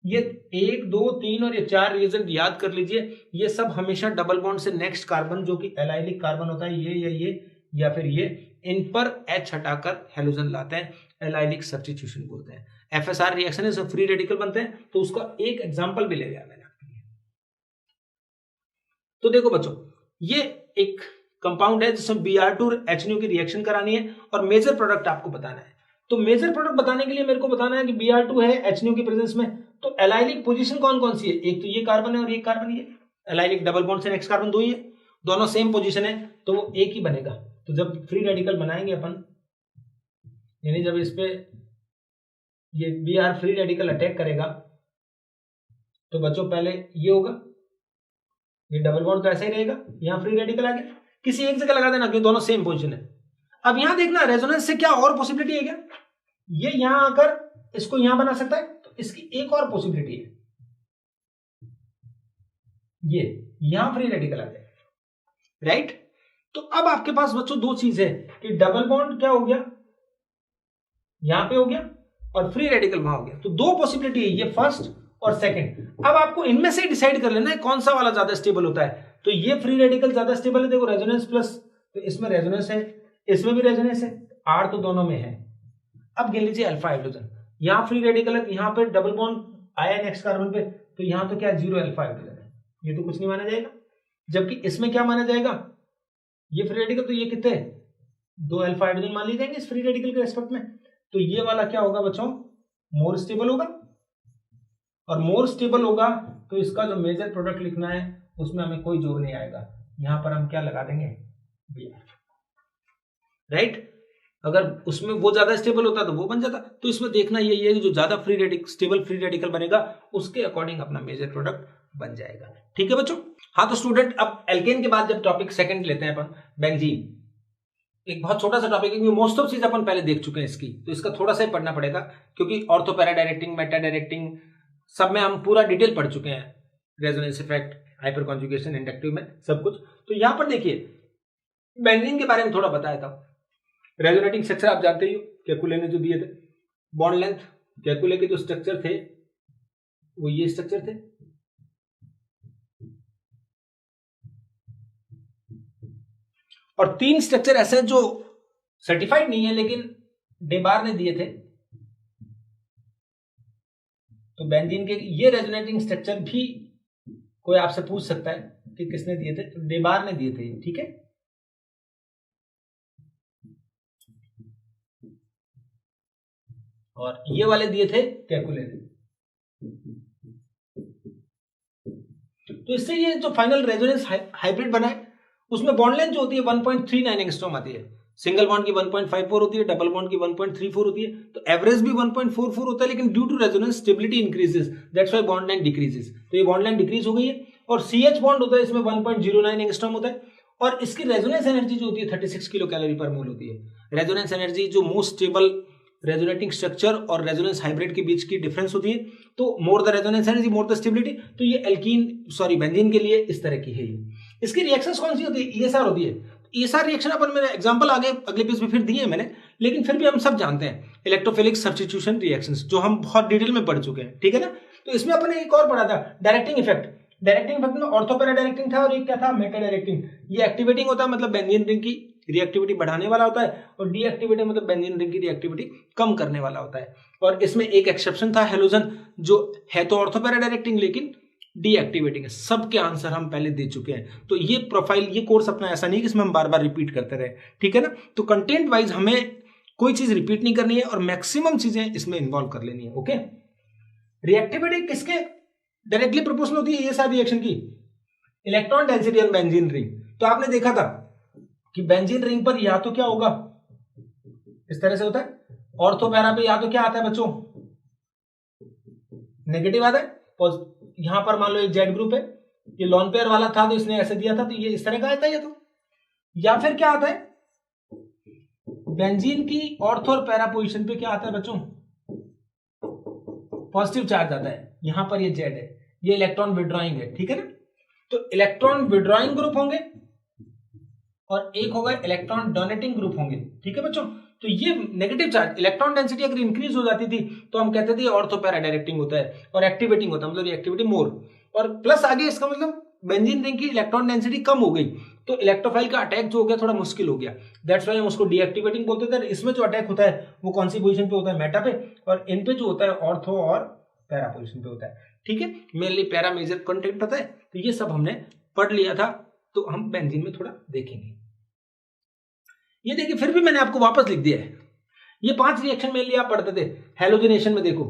ये 1, 2, 3 और ये 4 रिएजेंट याद कर लीजिए। ये सब हमेशा डबल बॉन्ड से नेक्स्ट कार्बन जो कि एलाइलिक कार्बन होता है, ये या फिर ये, इन पर H हटाकर हेलोजन लाते हैं, एलाइलिक सब्स्टिट्यूशन बोलते हैं। FSR रिएक्शन है, फ्री रेडिकल बनते हैं, तो उसका एक एग्जांपल भी ले लिया मैंने आपके लिए। तो देखो बच्चों, ये एक कंपाउंड है जिसमें Br2HNu की रिएक्शन करानी है और मेजर प्रोडक्ट आपको बताना है। तो मेजर प्रोडक्ट बताने के लिए मेरे को बताना है कि Br2 है HNu की प्रेजेंस में, तो एलाइलिक पोजीशन कौन कौन सी है, एक तो ये कार्बन है और ये कार्बन ये। एलाइलिक डबल बॉन्ड से नेक्स्ट कार्बन 2 ही है, दोनों सेम पोजीशन है, तो वो एक ही बनेगा। तो जब फ्री रेडिकल बनाएंगे अपन, यानी जब इस पे ये Br फ्री रेडिकल अटैक करेगा तो बच्चों पहले ये होगा, ये डबल बॉन्ड तो ऐसा ही रहेगा, यहां फ्री रेडिकल आ गया, किसी एक जगह लगा देना कि दोनों सेम पोजीशन है। अब यहां देखना रेजोनेंस से क्या और पॉसिबिलिटी है क्या, ये यहां आकर इसको यहां बना सकता है, तो इसकी एक और पॉसिबिलिटी है, ये यहां फ्री रेडिकल आ जाए, राइट। तो अब आपके पास बच्चों दो चीज है कि डबल बॉन्ड क्या हो गया, यहां पे हो गया और फ्री रेडिकल वहां हो गया, तो दो पॉसिबिलिटी है, ये फर्स्ट और सेकंड। अब आपको इनमें से डिसाइड कर लेना है कौन सा वाला ज्यादा स्टेबल होता है, तो ये फ्री रेडिकल ज्यादा स्टेबल है, देखो रेजोनेंस प्लस, तो इसमें रेजोनेंस है, इसमें भी रेजोनेंस है, आर तो दोनों में है। अब गिन लीजिए अल्फा हाइड्रोजन, यहां फ्री रेडिकल है, यहां पे डबल बॉन्ड आया नेक्स्ट कार्बन पे, तो यहां तो क्या 0 अल्फा हाइड्रोजन है, ये तो कुछ नहीं माना जाएगा। जबकि इसमें क्या माना जाएगा, ये फ्री रेडिकल, तो ये कितने 2 अल्फा हाइड्रोजन मान लिए जाएंगे इस फ्री रेडिकल के रेस्पेक्ट में, तो ये वाला क्या होगा बच्चों, मोर स्टेबल होगा, और मोर स्टेबल होगा तो इसका जो मेजर प्रोडक्ट लिखना है उसमें हमें कोई जोर नहीं आएगा, यहां पर हम क्या लगा देंगे Br, राइट। अगर उसमें वो ज्यादा स्टेबल होता तो वो बन जाता, तो इसमें देखना यही है कि जो ज्यादा free radical stable free radical बनेगा उसके अकॉर्डिंग अपना मेजर प्रोडक्ट बन जाएगा, ठीक है बच्चों। हाँ तो स्टूडेंट अब एल्केन के बाद जब टॉपिक सेकंड लेते हैं अपन बेंजीन, एक बहुत छोटा सा टॉपिक है क्योंकि मोस्ट ऑफ चीज अपन पहले देख चुके हैं इसकी, तो इसका थोड़ा सा ही पढ़ना पड़ेगा क्योंकि ortho para directing Meta directing सब में हम पूरा डिटेल पढ़ चुके हैं, resonance effect hyper conjugation inductive में सब कुछ। तो यहां पर देखिए बेंजीन के बारे में थोड़ा बताया था, रेजोनेटिंग स्ट्रक्चर आप जानते ही हो, कैकुले ने जो दिए थे, बॉन्ड लेंथ कैकुले के जो स्ट्रक्चर थे वो ये स्ट्रक्चर थे, और 3 स्ट्रक्चर ऐसे जो सर्टिफाइड नहीं है लेकिन डेबार ने दिए थे, तो बेंजीन के ये रेजोनेटिंग स्ट्रक्चर भी कोई आपसे पूछ सकता है कि किसने दिए थे, तो डेबार ने दिए थे, ठीक है। और ये वाले दिए थे कैकुले ने, तो इससे ये जो फाइनल रेजोनेंस हाइब्रिड बना है उसमें बॉन्ड लेंथ जो होती है 1.39 एंगस्ट्रॉम आती है, सिंगल बॉन्ड की 1.54 होती है, डबल बॉन्ड की 1.34 होती है, तो एवरेज भी 1.44 होता है, लेकिन due to resonance stability increases, that's why bond length decreases, तो ये बॉन्ड लेंथ डिक्रीज हो गई है। और CH बॉन्ड होता है इसमें 1.09 एंगस्ट्रॉम होता है, और इसकी रेजोनेंस एनर्जी जो होती है 36 किलो कैलोरी पर मोल होती है। रेजोनेंस एनर्जी जो मोस्ट स्टेबल रेजोनेटिंग स्ट्रक्चर और रेजोनेंस हाइब्रिड के बीच की डिफरेंस होती है, तो more the resonance energy more the stability, तो ये बेंजीन के लिए इस तरह की है। इसकी रिएक्शंस कौन सी होती है, ESR होती है। ESR रिएक्शन अपन मेरे एग्जांपल आगे अगले पेज पे फिर दिए हैं मैंने, लेकिन फिर भी हम सब जानते हैं इलेक्ट्रोफिलिक सब्स्टिट्यूशन रिएक्शंस जो हम बहुत डिटेल में पढ़ चुके हैं, ठीक है ना। तो इसमें अपन ने एक और पढ़ा था डायरेक्टिंग इफेक्ट, डायरेक्टिंग इफेक्ट में ऑर्थो पैरा डायरेक्टिंग था और एक क्या था मेटा डायरेक्टिंग। ये एक्टिवेटिंग होता है मतलब बेंजीन रिंग की रिएक्टिविटी बढ़ाने वाला होता है, और डीएक्टिवेटिंग मतलब बेंजीन रिंग की रिएक्टिविटी कम करने वाला होता है। और इसमें एक एक्सेप्शन था हेलोजन, जो है तो ऑर्थो पैरा डायरेक्टिंग लेकिन डीएक्टिवेटिंग है। सबके आंसर हम पहले दे चुके हैं, तो ये प्रोफाइल ये कोर्स अपना ऐसा नहीं कि इसमें हम बार बार रिपीट करते रहे, ठीक है ना। तो कंटेंट वाइज हमें कोई चीज रिपीट नहीं करनी है और मैक्सिमम चीजें इसमें इन्वॉल्व कर लेनी है, ओके। रिएक्टिविटी किसके डायरेक्टली प्रोपोर्शनल होती है ये सारी रिएक्शन की, electron density on benzene ring. तो आपने देखा था कि बेंजीन रिंग पर या तो क्या होगा, इस तरह से होता है, ऑर्थो पैरा पे या तो क्या आता है बच्चों, नेगेटिव आता है, और यहां पर मान लो एक जेड ग्रुप है, ये लॉन पेयर वाला था तो इसने ऐसे दिया था, तो ये इस तरह का आता है, ये तो। या फिर क्या आता है, बेंजीन की ऑर्थो और पैरा पोजीशन पे क्या आता है बच्चों, पॉजिटिव चार्ज आता है, यहां पर ये जेड है, ये इलेक्ट्रॉन विड्रॉइंग है, ठीक है ना। तो इलेक्ट्रॉन विड्रॉइंग ग्रुप होंगे और एक होगा इलेक्ट्रॉन डोनेटिंग ग्रुप होंगे, ठीक है बच्चों। तो ये नेगेटिव चार्ज इलेक्ट्रॉन डेंसिटी अगर इंक्रीज हो जाती थी तो हम कहते थे ऑर्थो पैरा डायरेक्टिंग होता है, और एक्टिवेटिंग होता है मतलब रिएक्टिविटी मोर, और प्लस आगे इसका मतलब बेंजीन रिंग की इलेक्ट्रॉन डेंसिटी कम हो गई तो इलेक्ट्रोफाइल का अटैक जो हो गया थोड़ा मुश्किल हो गया, दैट्स व्हाई हम उसको डीएक्टिवेटिंग बोलते थे। इसमें जो अटैक होता है वो कौन सी पोजीशन पे होता है, मेटा पे, और इन पे जो होता है ऑर्थो और पैरा पोजीशन पे होता है, ठीक है। मेनली पैरा मेजर कंटेंट होता है, तो ये सब हमने पढ़ लिया था, तो हम बेंजीन में थोड़ा देखेंगे। ये देखिए फिर भी मैंने आपको वापस लिख दिया है, ये 5 रिएक्शन मेनली आप पढ़ते थे। हेलोजनेशन में देखो,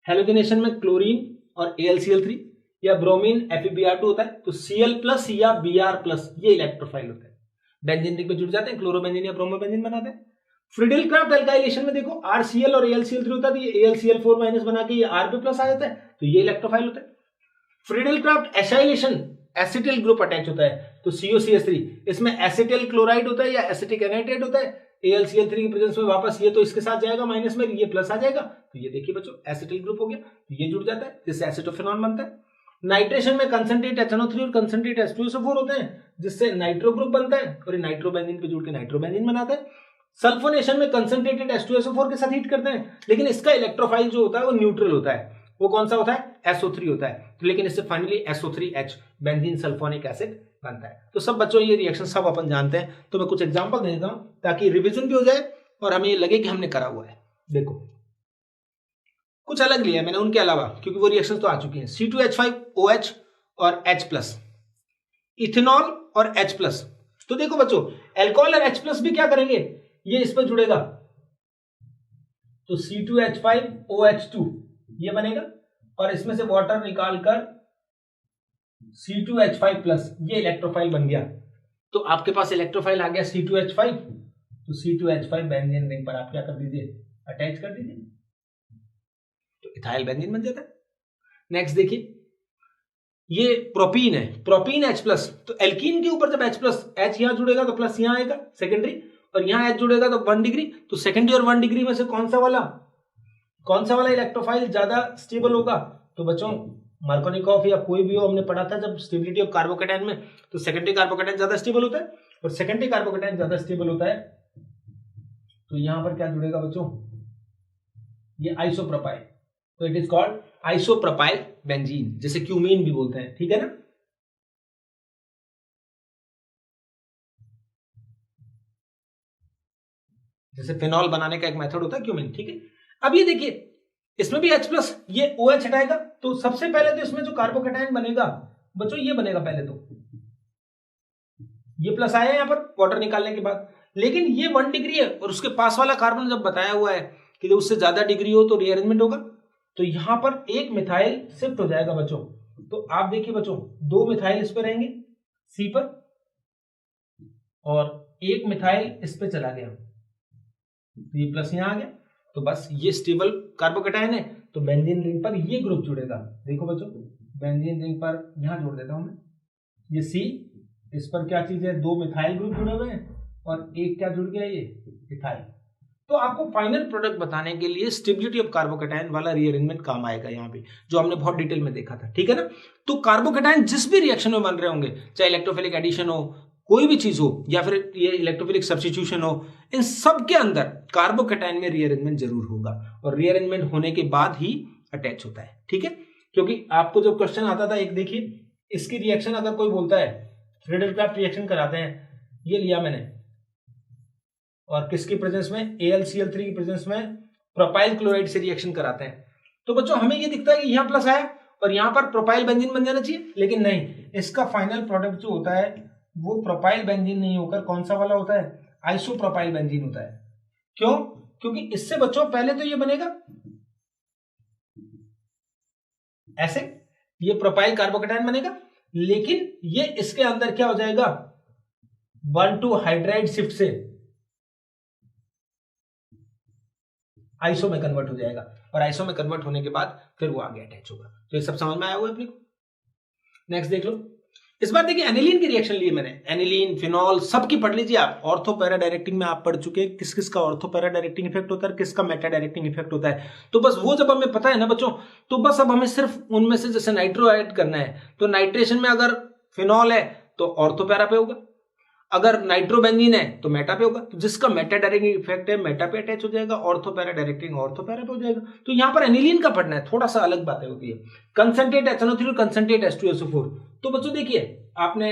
हेलोजनेशन में क्लोरीन और AlCl3 या ब्रोमीन FeBr2 होता है, तो Cl+ या Br+ ये इलेक्ट्रोफाइल होता है, बेंजीन रिंग पे जुड़ जाते हैं, क्लोरोबेंजीन या ब्रोमोबेंजीन बनाते हैं। फ्रीडेल क्राफ्ट एल्काइलेशन में देखो RCl और AlCl3 होता है, तो ये AlCl4 माइनस बना के ये R पे प्लस आ जाता है, तो ये इलेक्ट्रोफाइल होता है। Friedel Crafts acylation, acetyl group attach होता है, तो COCH3, इसमें एसिटिल क्लोराइड होता है या एसिटिक एनाइट्रेट होता है, AlCl3 की प्रेजेंस में वापस ये तो इसके साथ जाएगा माइनस में, ये प्लस आ जाएगा, तो ये देखिए बच्चों एसिटिल ग्रुप हो गया, तो ये जुड़ जाता है, जिससे एसिटोफेनॉल बनता है। नाइट्रेशन में कंसंट्रेट HNO3 और कंसंट्रेट H2SO4 होते हैं, जिससे नाइट्रो ग्रुप बनता है और ये नाइट्रोबेंजीन पे जुड़ के नाइट्रोबेंजीन बनाता है। सल्फोनेशन में कंसंट्रेटेड H2SO4 के साथ हीट करते हैं, लेकिन इसका इलेक्ट्रोफाइल जो होता है वो न्यूट्रल होता है, वो कौन सा होता है, SO3 होता है, तो लेकिन इससे finally SO3H benzene sulphonic acid बनता है। तो सब बच्चों ये रिएक्शन सब अपन जानते हैं, तो मैं कुछ एग्जांपल दे देता हूं ताकि रिवीजन भी हो जाए और हमें ये लगे कि हमने करा हुआ है। देखो कुछ अलग लिया मैंने उनके अलावा, क्योंकि वो रिएक्शन तो आ चुकी हैं। C2H5OH और H+, इथेनॉल और H+। तो देखो बच्चों एल्कोहल और H+ भी क्या करेंगे, ये इस पर जुड़ेगा, तो C2H5OH2 ये बनेगा और इसमें से वाटर निकालकर C2H5+, ये इलेक्ट्रोफाइल बन गया। तो आपके पास इलेक्ट्रोफाइल आ गया C2H5, तो C2H5 बेंजीन रिंग पर आप क्या कर दीजिए, अटैच कर दीजिए, तो इथाइल बेंजीन बन जाता है। नेक्स्ट देखिए ये प्रोपीन है, प्रोपीन H+, तो एल्कीन के ऊपर जब H यहां जुड़ेगा तो प्लस यहां आएगा सेकेंडरी, और यहां H जुड़ेगा तो 1 डिग्री, तो सेकेंडरी और 1 डिग्री में से कौन सा वाला इलेक्ट्रोफाइल ज्यादा स्टेबल होगा, तो बच्चों मार्कोनिकॉफ या कोई भी हो, हमने पढ़ा था जब स्टेबिलिटी ऑफ कार्बोकेटाइन में, तो सेकेंडरी कार्बोकेटाइन ज्यादा स्टेबल होता है, और सेकेंडरी कार्बोकेटाइन ज्यादा स्टेबल होता है, तो यहां पर क्या जुड़ेगा बच्चों, ये आइसोप्रोपाइल, तो it is called isopropyl benzene, जिसे क्यूमीन भी बोलते हैं, ठीक है ना। जैसे फिनॉल बनाने का एक मेथड होता है क्यूमीन, ठीक है। अब ये देखिए इसमें भी H+, ये OH हटाएगा, तो सबसे पहले तो इसमें जो कार्बोकेटाइन बनेगा बच्चों ये बनेगा, पहले तो ये प्लस आया यहां पर वाटर निकालने के बाद, लेकिन ये 1 डिग्री है और उसके पास वाला कार्बन जब बताया हुआ है कि जब उससे ज्यादा डिग्री हो तो रीअरेंजमेंट होगा, तो यहां पर एक मिथाइल शिफ्ट हो जाएगा बच्चों। तो आप देखिए बच्चों 2 मिथाइल इस पे रहेंगे C पर और एक मिथाइल इस पे चला गया, तो ये प्लस यहां आ गया, तो बस ये स्टेबल कार्बोकेटाइन है, तो बेंजीन रिंग पर ये ग्रुप जुड़ेगा। देखो बच्चों बेंजीन रिंग पर यहां जोड़ देता हूं मैं, ये C, इस पर क्या चीज है, 2 मिथाइल ग्रुप जुड़े हुए हैं और एक क्या जुड़ गया, ये इथाइल। तो आपको फाइनल प्रोडक्ट बताने के लिए स्टेबिलिटी ऑफ कार्बोकेटाइन वाला रीअरेंजमेंट काम आएगा यहाँ पे, जो हमने बहुत डिटेल में देखा था, ठीक है ना। तो कार्बोकेटाइन जिस भी रिएक्शन में बन रहे होंगे, चाहे इलेक्ट्रोफिलिक एडिशन हो, कोई भी चीज हो, या फिर ये इलेक्ट्रोफिलिक सब्स्टिट्यूशन हो, इन सब के अंदर कार्बोकेटाइन में रीअरेंजमेंट जरूर होगा, और रीअरेंजमेंट होने के बाद ही अटैच होता है, ठीक है। क्योंकि आपको जो क्वेश्चन आता था, एक देखिए इसकी रिएक्शन अगर कोई बोलता है फ्रीडेल क्राफ्ट रिएक्शन कराते हैं, ये लिया मैंने, और किसकी प्रेजेंस में, AlCl3 की प्रेजेंस में प्रोपाइल क्लोराइड से रिएक्शन कराते हैं, तो बच्चों हमें ये दिखता है कि यहां प्लस आया और यहां पर प्रोपाइल बेंजीन बन जाना चाहिए, लेकिन नहीं, इसका फाइनल प्रोडक्ट जो होता है वो प्रोपाइल बेंजीन नहीं होकर कौन सा वाला होता है, आइसोप्रोपाइल बेंजीन होता है। क्यों, क्योंकि इससे बच्चों पहले तो ये बनेगा ऐसे, ये प्रोपाइल कार्बोकेटाइन बनेगा, लेकिन ये इसके अंदर क्या हो जाएगा, 1,2 हाइड्राइड शिफ्ट से आइसो में कन्वर्ट हो जाएगा, और आइसो में कन्वर्ट होने के बाद फिर वो आगे अटैच होगा। तो ये सब समझ में आया हुआ है अपने को। नेक्स्ट देख लो, इस बार देखिए एनिलीन की रिएक्शन लिए मैंने, एनिलीन फिनॉल सबकी पढ़ लीजिए आप। ऑर्थो पैरा डायरेक्टिंग में आप पढ़ चुके हैं किस किस का ऑर्थो पैरा डायरेक्टिंग इफेक्ट होता है, किसका मेटा डायरेक्टिंग इफेक्ट होता है। तो बस वो जब हमें पता है ना बच्चों, तो बस अब हमें सिर्फ उनमें से जैसे नाइट्रो ऐड करना है, तो नाइट्रेशन में अगर फिनॉल है तो ऑर्थो पैरा पे होगा, अगर नाइट्रोबेंजीन है तो मेटा पे होगा, तो जिसका मेटा डायरेक्टिंग इफेक्ट है मेटा पे अटैच हो जाएगा, ortho para directing ortho para पे हो जाएगा। तो यहां पर एनिलीन का पढ़ना है, थोड़ा सा अलग बातें होती है। कंसंट्रेट HNO3 और कंसंट्रेट H2SO4, तो बच्चों देखिए आपने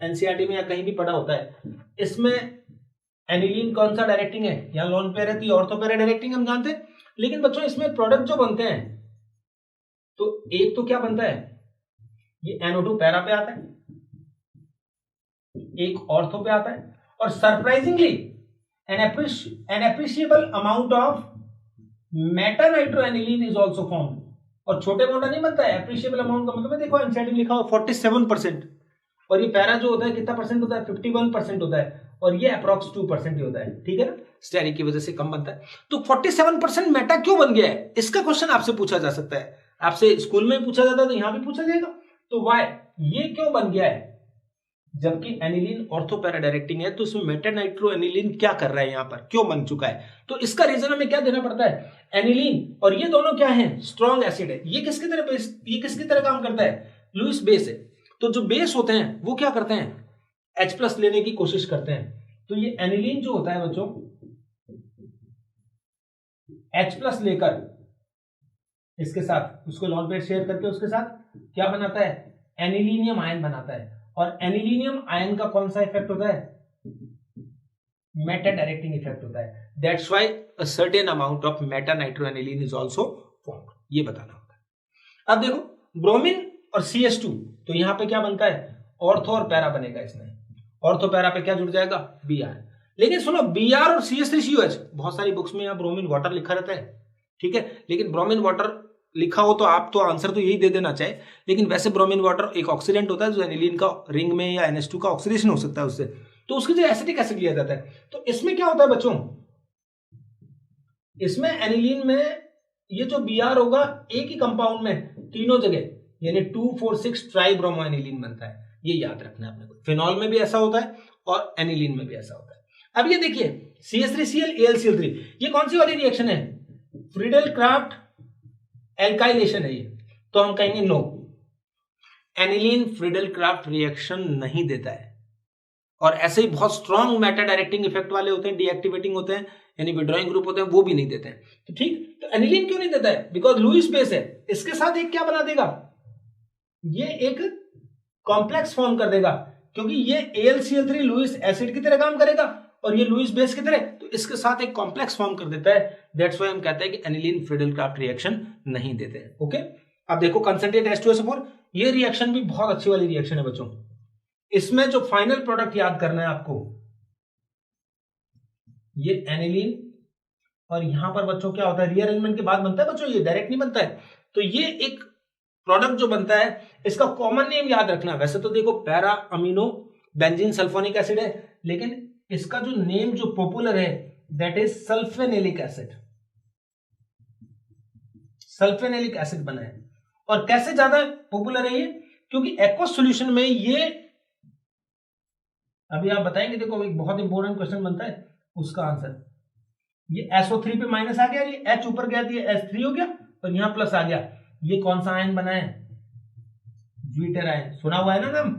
एनसीईआरटी में या कहीं भी पढ़ा होता है, इसमें एनिलीन कौन सा डायरेक्टिंग है, यहाँ लोन पेयर है तो ये ऑर्थो पैरा डायरेक्टिंग हम जानते हैं, लेकिन बच्चों इसमें प्रोडक्ट जो बनते हैं, तो एक तो क्या बनता है, ये NO2 पैरा पे आता है, एक ऑर्थो पे आता है, और surprisingly an appreciable amount of meta nitroaniline is also formed, और छोटे मोटा नहीं बनता है, एप्रिशिएबल अमाउंट का मतलब देखो एनसीईआरटी में लिखा हुआ 47%, और ये पैरा जो होता है कितना परसेंट होता है, 51% होता है, और ये अप्रॉक्स 2% ही होता है, ठीक है ना। स्टेरिक की वजह से कम बनता है। तो 47% मेटा क्यों बन गया है, इसका क्वेश्चन आपसे पूछा जा सकता है, आपसे स्कूल में पूछा जाता है तो यहां भी पूछा जाएगा। तो वाई, ये क्यों बन गया है, जबकि एनिलीन ऑर्थो पैरा डायरेक्टिंग है, तो इसमें मेटा नाइट्रो एनिलीन क्या कर रहा है, यहां पर क्यों बन चुका है। तो इसका रीजन हमें क्या देना पड़ता है, एनिलीन और ये दोनों क्या है, स्ट्रॉन्ग एसिड है। ये किसकी तरह काम करता है, लुईस बेस है। तो जो बेस होते हैं वो क्या करते हैं, H+ लेने की कोशिश करते हैं। तो ये एनिलीन जो होता है बच्चों, H+ लेकर इसके साथ उसको लॉन्ग पेयर शेयर करके उसके साथ क्या बनाता है, एनिलीनियम आयन बनाता है। और एनिलीनियम आयन का कौन सा इफेक्ट होता है, मेटा डायरेक्टिंग इफेक्ट होता है। That's why a certain amount of meta nitroaniline is also formed, ये बताना होता है। अब देखो ब्रोमीन और CH2, तो यहां पे क्या बनता है, ऑर्थो और पैरा बनेगा। इसमें ऑर्थो पैरा पे क्या जुड़ जाएगा, Br। लेकिन सुनो, Br और CH3COH, बहुत सारी बुक्स में यहाँ ब्रोमीन वाटर लिखा रहता है, ठीक है, लेकिन ब्रोमीन वाटर लिखा हो तो आप तो आंसर तो यही दे देना चाहिए, लेकिन वैसे ब्रोमीन वाटर एक ऑक्सीडेंट होता है जो एनिलीन का रिंग में या NH2 का ऑक्सीडेशन हो सकता है उससे, तो उसकी जो एसिटिक एसिड लिया जाता है। तो इसमें क्या होता है बच्चों, इसमें एनिलीन में ये जो Br होगा एक ही कंपाउंड में तीनों जगह, यानी 2,4,6 ट्राइब्रोमो एनिलीन बनता है। ये याद रखना है अपने को, फिनॉल में भी ऐसा होता है और एनिलीन में भी ऐसा होता है। अब ये देखिए CH3Cl AlCl3, ये कौन सी वाली रिएक्शन है, फ्रीडल क्राफ्ट एल्काइलेशन है ये, तो हम कहेंगे no, aniline Friedel Crafts reaction नहीं देता है। और ऐसे ही बहुत स्ट्रॉन्ग मेटा डायरेक्टिंग इफेक्ट वाले होते हैं, डीएक्टिवेटिंग होते हैं, यानी विड्रॉइंग ग्रुप होते हैं, वो भी नहीं देते हैं। तो ठीक, तो एनिलीन क्यों नहीं देता है, बिकॉज लुईस बेस है, इसके साथ एक क्या बना देगा, ये एक कॉम्प्लेक्स फॉर्म कर देगा, क्योंकि ये AlCl3 लुईस एसिड की तरह काम करेगा और ये लुईस बेस की तरह, तो इसके साथ एक कॉम्प्लेक्स फॉर्म कर देता है। दैट्स व्हाई हम कहते हैं कि एनिलीन फ्रीडल क्राफ्ट रिएक्शन नहीं देते हैं। ओके, अब देखो कंसंट्रेट H2SO4, ये रिएक्शन भी बहुत अच्छी वाली रिएक्शन है बच्चों। इसमें जो फाइनल प्रोडक्ट याद करना है आपको, ये एनिलीन, और यहां पर बच्चों क्या होता है, रीअरेंजमेंट के बाद बनता है बच्चों, ये डायरेक्ट नहीं बनता है। तो ये एक प्रोडक्ट जो बनता है, इसका कॉमन नेम याद रखना। वैसे तो देखो para amino benzene sulphonic acid है, लेकिन इसका जो नेम जो पॉपुलर है दैट इज सल्फेनिलिक एसिड। सल्फेनिलिक एसिड बना है। और कैसे ज्यादा पॉपुलर है ये, क्योंकि एक्वस सॉल्यूशन में ये, अभी आप बताएंगे, देखो एक बहुत इंपॉर्टेंट क्वेश्चन बनता है उसका आंसर, ये SO3 पे माइनस आ गया, ये H ऊपर गया तो ये H3 हो गया और यहां प्लस आ गया। ये कौन सा आयन बना है, ज्विटर आयन, सुना हुआ है ना नाम।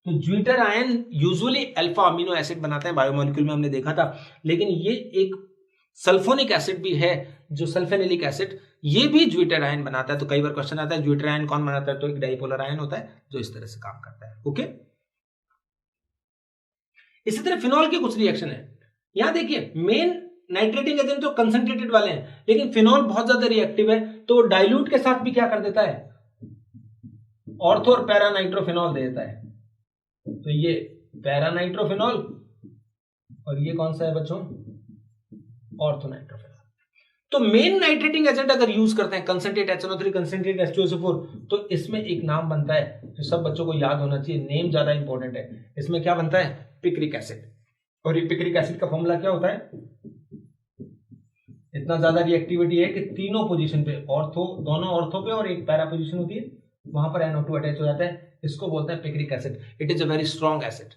तो zwitter ion usually alpha amino acid बनाते हैं, बायोमोलिक्यूल में हमने देखा था, लेकिन ये एक सल्फोनिक एसिड भी है जो सल्फेनिलिक एसिड, ये भी ज्विटर आयन बनाता है। तो कई बार क्वेश्चन आता है ज्विटर आयन कौन बनाता है, तो एक डाइपोलर आयन होता है जो इस तरह से काम करता है। ओके, इसी तरह फिनॉल के कुछ रिएक्शन है। यहां देखिए मेन नाइट्रेटिंग एजेंट तो कंसंट्रेटेड वाले हैं, लेकिन फिनॉल बहुत ज्यादा रिएक्टिव है, तो डाइल्यूट के साथ भी क्या कर देता है, ऑर्थो और पैरा नाइट्रोफिनॉल दे देता है। तो ये पैरा नाइट्रोफिनॉल और ये कौन सा है बच्चों, ऑर्थो नाइट्रोफिनॉल। तो मेन नाइट्रेटिंग एजेंट अगर यूज करते हैं कंसंट्रेट HNO3, कंसंट्रेट H2SO4, तो इसमें एक नाम बनता है जो सब बच्चों को याद होना चाहिए, नेम ज्यादा इंपॉर्टेंट है। इसमें क्या बनता है, पिक्रिक एसिड। और ये पिक्रिक एसिड का फॉर्मूला क्या होता है, इतना ज्यादा रिएक्टिविटी है कि तीनों पोजीशन पे, ऑर्थो, दोनों ऑर्थो पे और एक पैरा पोजीशन होती है, वहां पर NO2 अटैच हो जाता है, इसको बोलते हैं picric acid. It is a very strong acid.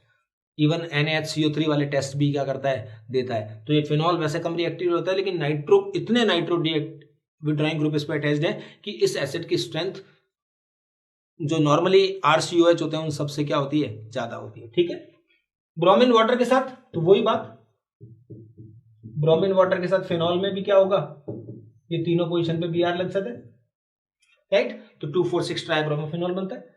Even NaHCO3 वाले टेस्ट भी क्या करता है, देता है। तो ये फिनॉल वैसे कम रिएक्टिव होता है, लेकिन नाइट्रो, इतने नाइट्रो विड्रॉइंग ग्रुप इस पर अटैच्ड है कि इस एसिड की स्ट्रेंथ जो नॉर्मली RCOH होते हैं उन सबसे क्या होती है, ज्यादा होती है। ठीक है, ब्रोमीन वाटर के साथ तो वही बात, ब्रोमीन वाटर के साथ फिनॉल में भी क्या होगा, ये तीनों पोजीशन पे Br लग सकता है, राइट। तो 2,4,6 ट्राइब्रोमोफिनॉल बनता है।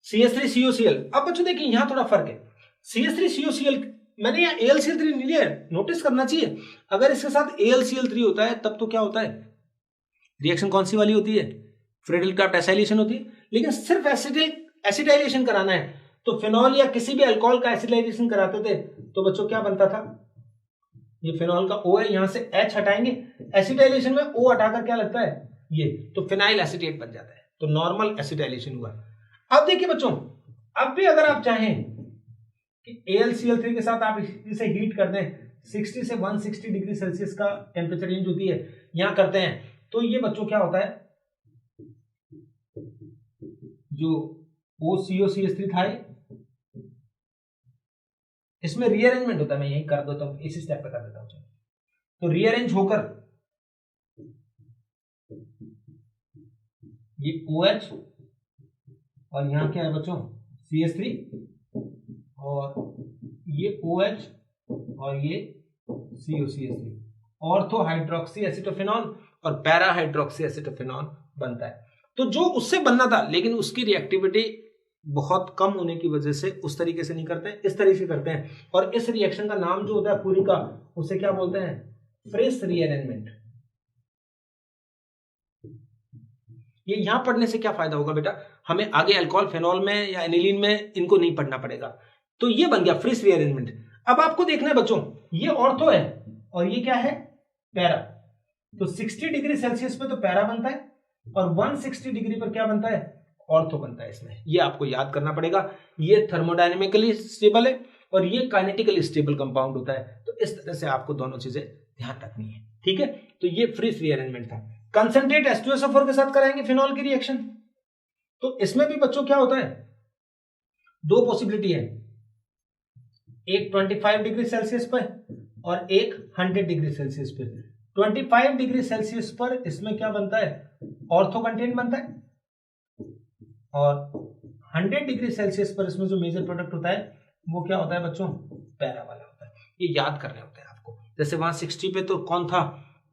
CH3COCl, अब बच्चों देखिए यहां थोड़ा फर्क है। CH3COCl मैंने यहाँ AlCl3 नहीं लिया है, नोटिस करना चाहिए। अगर इसके साथ AlCl3 होता है तब तो क्या होता है, रिएक्शन कौन सी वाली होती है, फ्रीडल क्राफ्ट एसाइलेशन होती है। लेकिन सिर्फ एसिटाइलेशन कराना है तो फिनॉल या किसी भी अल्कोहल का एसिटाइलेशन कराते थे तो बच्चों क्या बनता था, ये फिनॉल का O है, यहां से H हटाएंगे, एसिटाइलेशन में O हटाकर क्या लगता है ये, तो फिनाइल एसिटेट बन जाता है। तो नॉर्मल एसिटाइलेशन हुआ। अब देखिए बच्चों, अब भी अगर आप चाहें कि AlCl3 के साथ आप इसे हीट कर दें, 60 से 160 डिग्री सेल्सियस का टेम्परेचर रेंज होती है, यहां करते हैं, तो ये बच्चों क्या होता है, जो OCO-CH3 था इसमें रीअरेंजमेंट होता है, मैं यही कर देता हूं, इसी स्टेप पे कर देता हूं। तो रीअरेंज होकर ये OH और यहां क्या है बच्चों CH3 और ये OH और ये COCH3, ऑर्थो हाइड्रोक्सी एसिटोफेनॉल और पैरा हाइड्रोक्सी एसिटोफेनॉल बनता है। तो जो उससे बनना था लेकिन उसकी रिएक्टिविटी बहुत कम होने की वजह से उस तरीके से नहीं करते हैं, इस तरीके से करते हैं, और इस रिएक्शन का नाम जो होता है पूरी का, उसे क्या बोलते हैं, फ्रिस रीअरेंजमेंट। ये यहां पढ़ने से क्या फायदा होगा बेटा, हमें आगे अल्कोहल फेनॉल में या एनिलीन में इनको नहीं पढ़ना पड़ेगा। तो ये बन गया फ्रिस रीअरेंजमेंट। अब आपको देखना है बच्चों, ये ऑर्थो है और ये क्या है, पैरा। तो 60 डिग्री सेल्सियस पे तो पैरा बनता है और 160 डिग्री पर क्या बनता है, ऑर्थो बनता है इसमें। ये आपको याद करना पड़ेगा। ये थर्मोडायनेमिकली स्टेबल है और ये काइनेटिकली स्टेबल कंपाउंड होता है। तो इस तरह से आपको दोनों चीजें ध्यान रखनी है, ठीक है। तो ये फ्रिस रीअरेंजमेंट था। कंसंट्रेट H2SO4 के साथ कराएंगे फिनॉल की रिएक्शन। तो इसमें भी बच्चों क्या होता है, दो पॉसिबिलिटी है, एक 25 डिग्री सेल्सियस पर और एक 100 डिग्री सेल्सियस पर। 25 डिग्री सेल्सियस पर इसमें क्या बनता है, ऑर्थो कंटेंट बनता है, और 100 डिग्री सेल्सियस पर इसमें जो मेजर प्रोडक्ट होता है वो क्या होता है बच्चों, पैरा वाला होता है। ये याद करने होते हैं आपको। जैसे वहां 60 पे तो कौन था,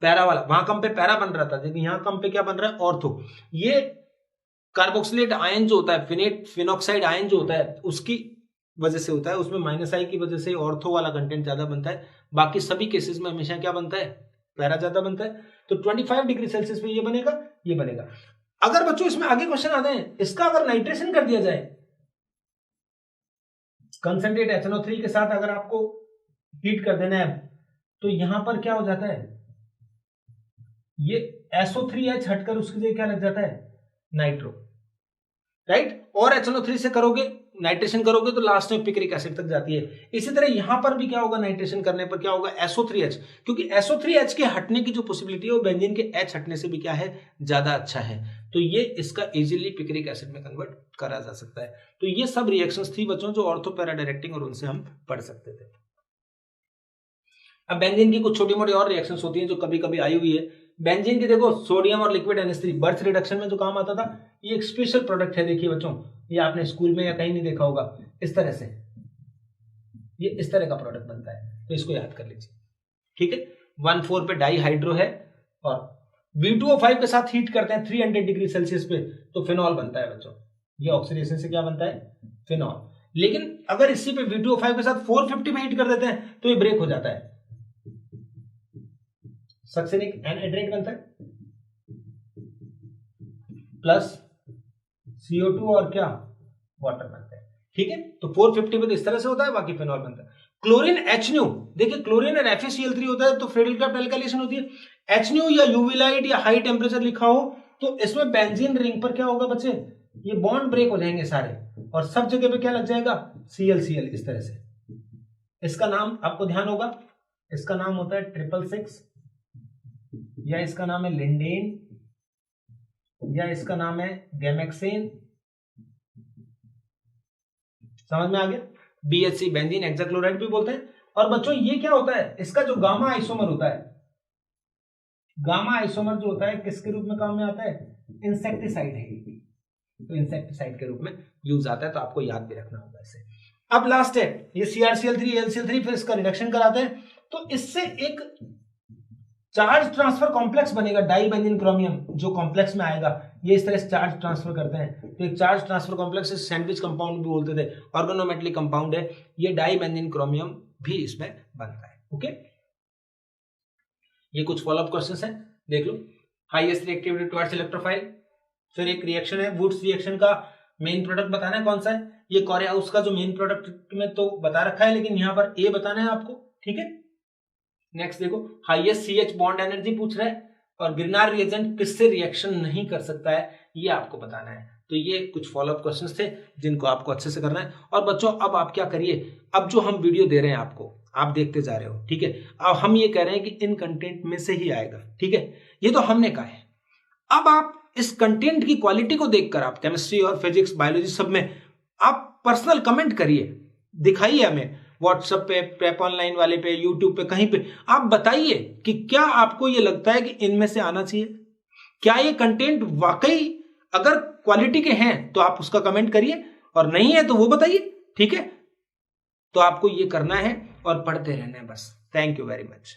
पैरा वाला, वहां कम पे पैरा बन रहा था, लेकिन यहां कम पे क्या बन रहा है, ऑर्थो। ये कार्बोक्सिलेट आयन जो होता है, फिनॉक्साइड आयन जो होता है, उसकी वजह से होता है, उसमें -I की वजह से ऑर्थो वाला कंटेंट ज्यादा बनता है। बाकी सभी केसेस में हमेशा क्या बनता है, पैरा ज्यादा बनता है। तो 25 डिग्री सेल्सियस पे ये बनेगा, ये बनेगा। अगर बच्चों इसमें आगे क्वेश्चन आते हैं, इसका अगर नाइट्रेशन कर दिया जाए कंसंट्रेट HNO3 के साथ, अगर आपको हीट कर देना है, तो यहां पर क्या हो जाता है, ये SO3H हटकर उसके लिए क्या लग जाता है, नाइट्रो, राइट। और HNO3 से करोगे, नाइट्रेशन करोगे तो लास्ट में पिक्रिक एसिड तक जाती है। इसी तरह यहां पर भी क्या होगा, नाइट्रेशन करने पर क्या होगा, SO3H, क्योंकि SO3H के हटने की जो पॉसिबिलिटी है वो बेंजीन के H हटने से भी क्या है, ज्यादा अच्छा है। तो ये इसका इजीली पिक्रिक एसिड में कन्वर्ट करा जा सकता है। तो ये सब रिएक्शंस थी बच्चों जो ऑर्थो पैरा डायरेक्टिंग, और उनसे हम पढ़ सकते थे। अब बेंजीन की कुछ छोटी मोटी और रिएक्शंस होती हैं जो कभी कभी आई हुई है। बेंजीन की देखो, सोडियम और लिक्विड NH3 बर्थ रिडक्शन में जो काम आता था, ये एक स्पेशल प्रोडक्ट है। देखिए बच्चों, ये आपने स्कूल में या कहीं नहीं देखा होगा, इस तरह से, ये इस तरह का प्रोडक्ट बनता है, तो इसको याद कर लीजिए, ठीक है। 1,4 पे डाई हाइड्रो है और V2O5 के साथ हीट करते हैं 300 डिग्री सेल्सियस पे, तो फिनॉल बनता है बच्चों। ये ऑक्सीडेशन से क्या बनता है, फिनॉल। लेकिन अगर इसी पे V2O5 के साथ 450 पे हीट कर देते हैं तो ये ब्रेक हो जाता है, सक्सेनिक एनहाइड्रेट बनता है प्लस CO2 और क्या, वाटर बनता है, ठीक है। तो 450 पे तो इस तरह से होता है, बाकी फिनॉल बनता है। क्लोरीन HNO, देखिए क्लोरीन और FeCl3 होता है तो फ्रेडल क्राफ्ट एल्काइलेशन होती है। HNO या यूवी लाइट या हाई टेम्परेचर लिखा हो तो इसमें बेंजीन रिंग पर क्या होगा बच्चे, ये बॉन्ड ब्रेक हो जाएंगे सारे, और सब जगह पे क्या लग जाएगा, Cl इस तरह से। इसका नाम आपको ध्यान होगा, इसका नाम होता है 666, या इसका नाम है लिंडेन, या इसका नाम है गैमेक्सेन। समझ में आ गया, BHC बेंजीन हेक्साक्लोराइड भी बोलते हैं। और बच्चों ये क्या होता है, इसका जो गामा आइसोमर होता है, गामा आइसोमर जो होता है किसके रूप में काम में आता है, इंसेक्टिसाइड है, तो इंसेक्टिसाइड के रूप में यूज आता है, तो आपको याद भी रखना होगा इसे। अब लास्ट है ये CrCl3 LCl3, फिर इसका रिडक्शन कराते हैं तो इससे एक चार्ज ट्रांसफर कॉम्प्लेक्स बनेगा, डाई बेंजीन क्रोमियम जो कॉम्प्लेक्स में आएगा, ये इस तरह से चार्ज ट्रांसफर करते हैं। तो एक charge transfer complex sandwich compound भी बोलते थे, ऑर्गेनोमेटलिक कंपाउंड है, ये डाई बेंजीन क्रोमियम भी इसमें बनता है, ओके। ये कुछ फॉलोअप क्वेश्चंस हैं, देख लो। हाईएस्ट रिएक्टिविटी टुवर्ड्स इलेक्ट्रोफाइल, फिर एक रिएक्शन है वुड्स रिएक्शन का मेन प्रोडक्ट बताना है कौन सा है, ये कोरेहाउस का जो मेन प्रोडक्ट में तो बता रखा है, लेकिन यहां पर ए बताना है आपको, ठीक है। नेक्स्ट देखो, हाईएस्ट CH बॉन्ड एनर्जी पूछ रहा है, और गिरनार रिएजेंट किससे रिएक्शन नहीं कर सकता है, ये आपको बताना है। तो ये कुछ फॉलोअप क्वेश्चंस थे जिनको आपको अच्छे से करना है। और बच्चों अब आप क्या करिए, अब जो हम वीडियो दे रहे हैं आपको, आप देखते जा रहे हो, ठीक है। अब हम ये कह रहे हैं कि इन कंटेंट में से ही आएगा, ठीक है, ये तो हमने कहा है। अब आप इस कंटेंट की क्वालिटी को देखकर आप केमिस्ट्री और फिजिक्स बायोलॉजी सब में आप पर्सनल कमेंट करिए, दिखाइए हमें व्हाट्सएप पे, प्रेप ऑनलाइन वाले पे, यूट्यूब पे, कहीं पे आप बताइए कि क्या आपको ये लगता है कि इनमें से आना चाहिए, क्या ये कंटेंट वाकई अगर क्वालिटी के हैं तो आप उसका कमेंट करिए, और नहीं है तो वो बताइए, ठीक है। तो आपको ये करना है और पढ़ते रहना है बस। Thank you very much.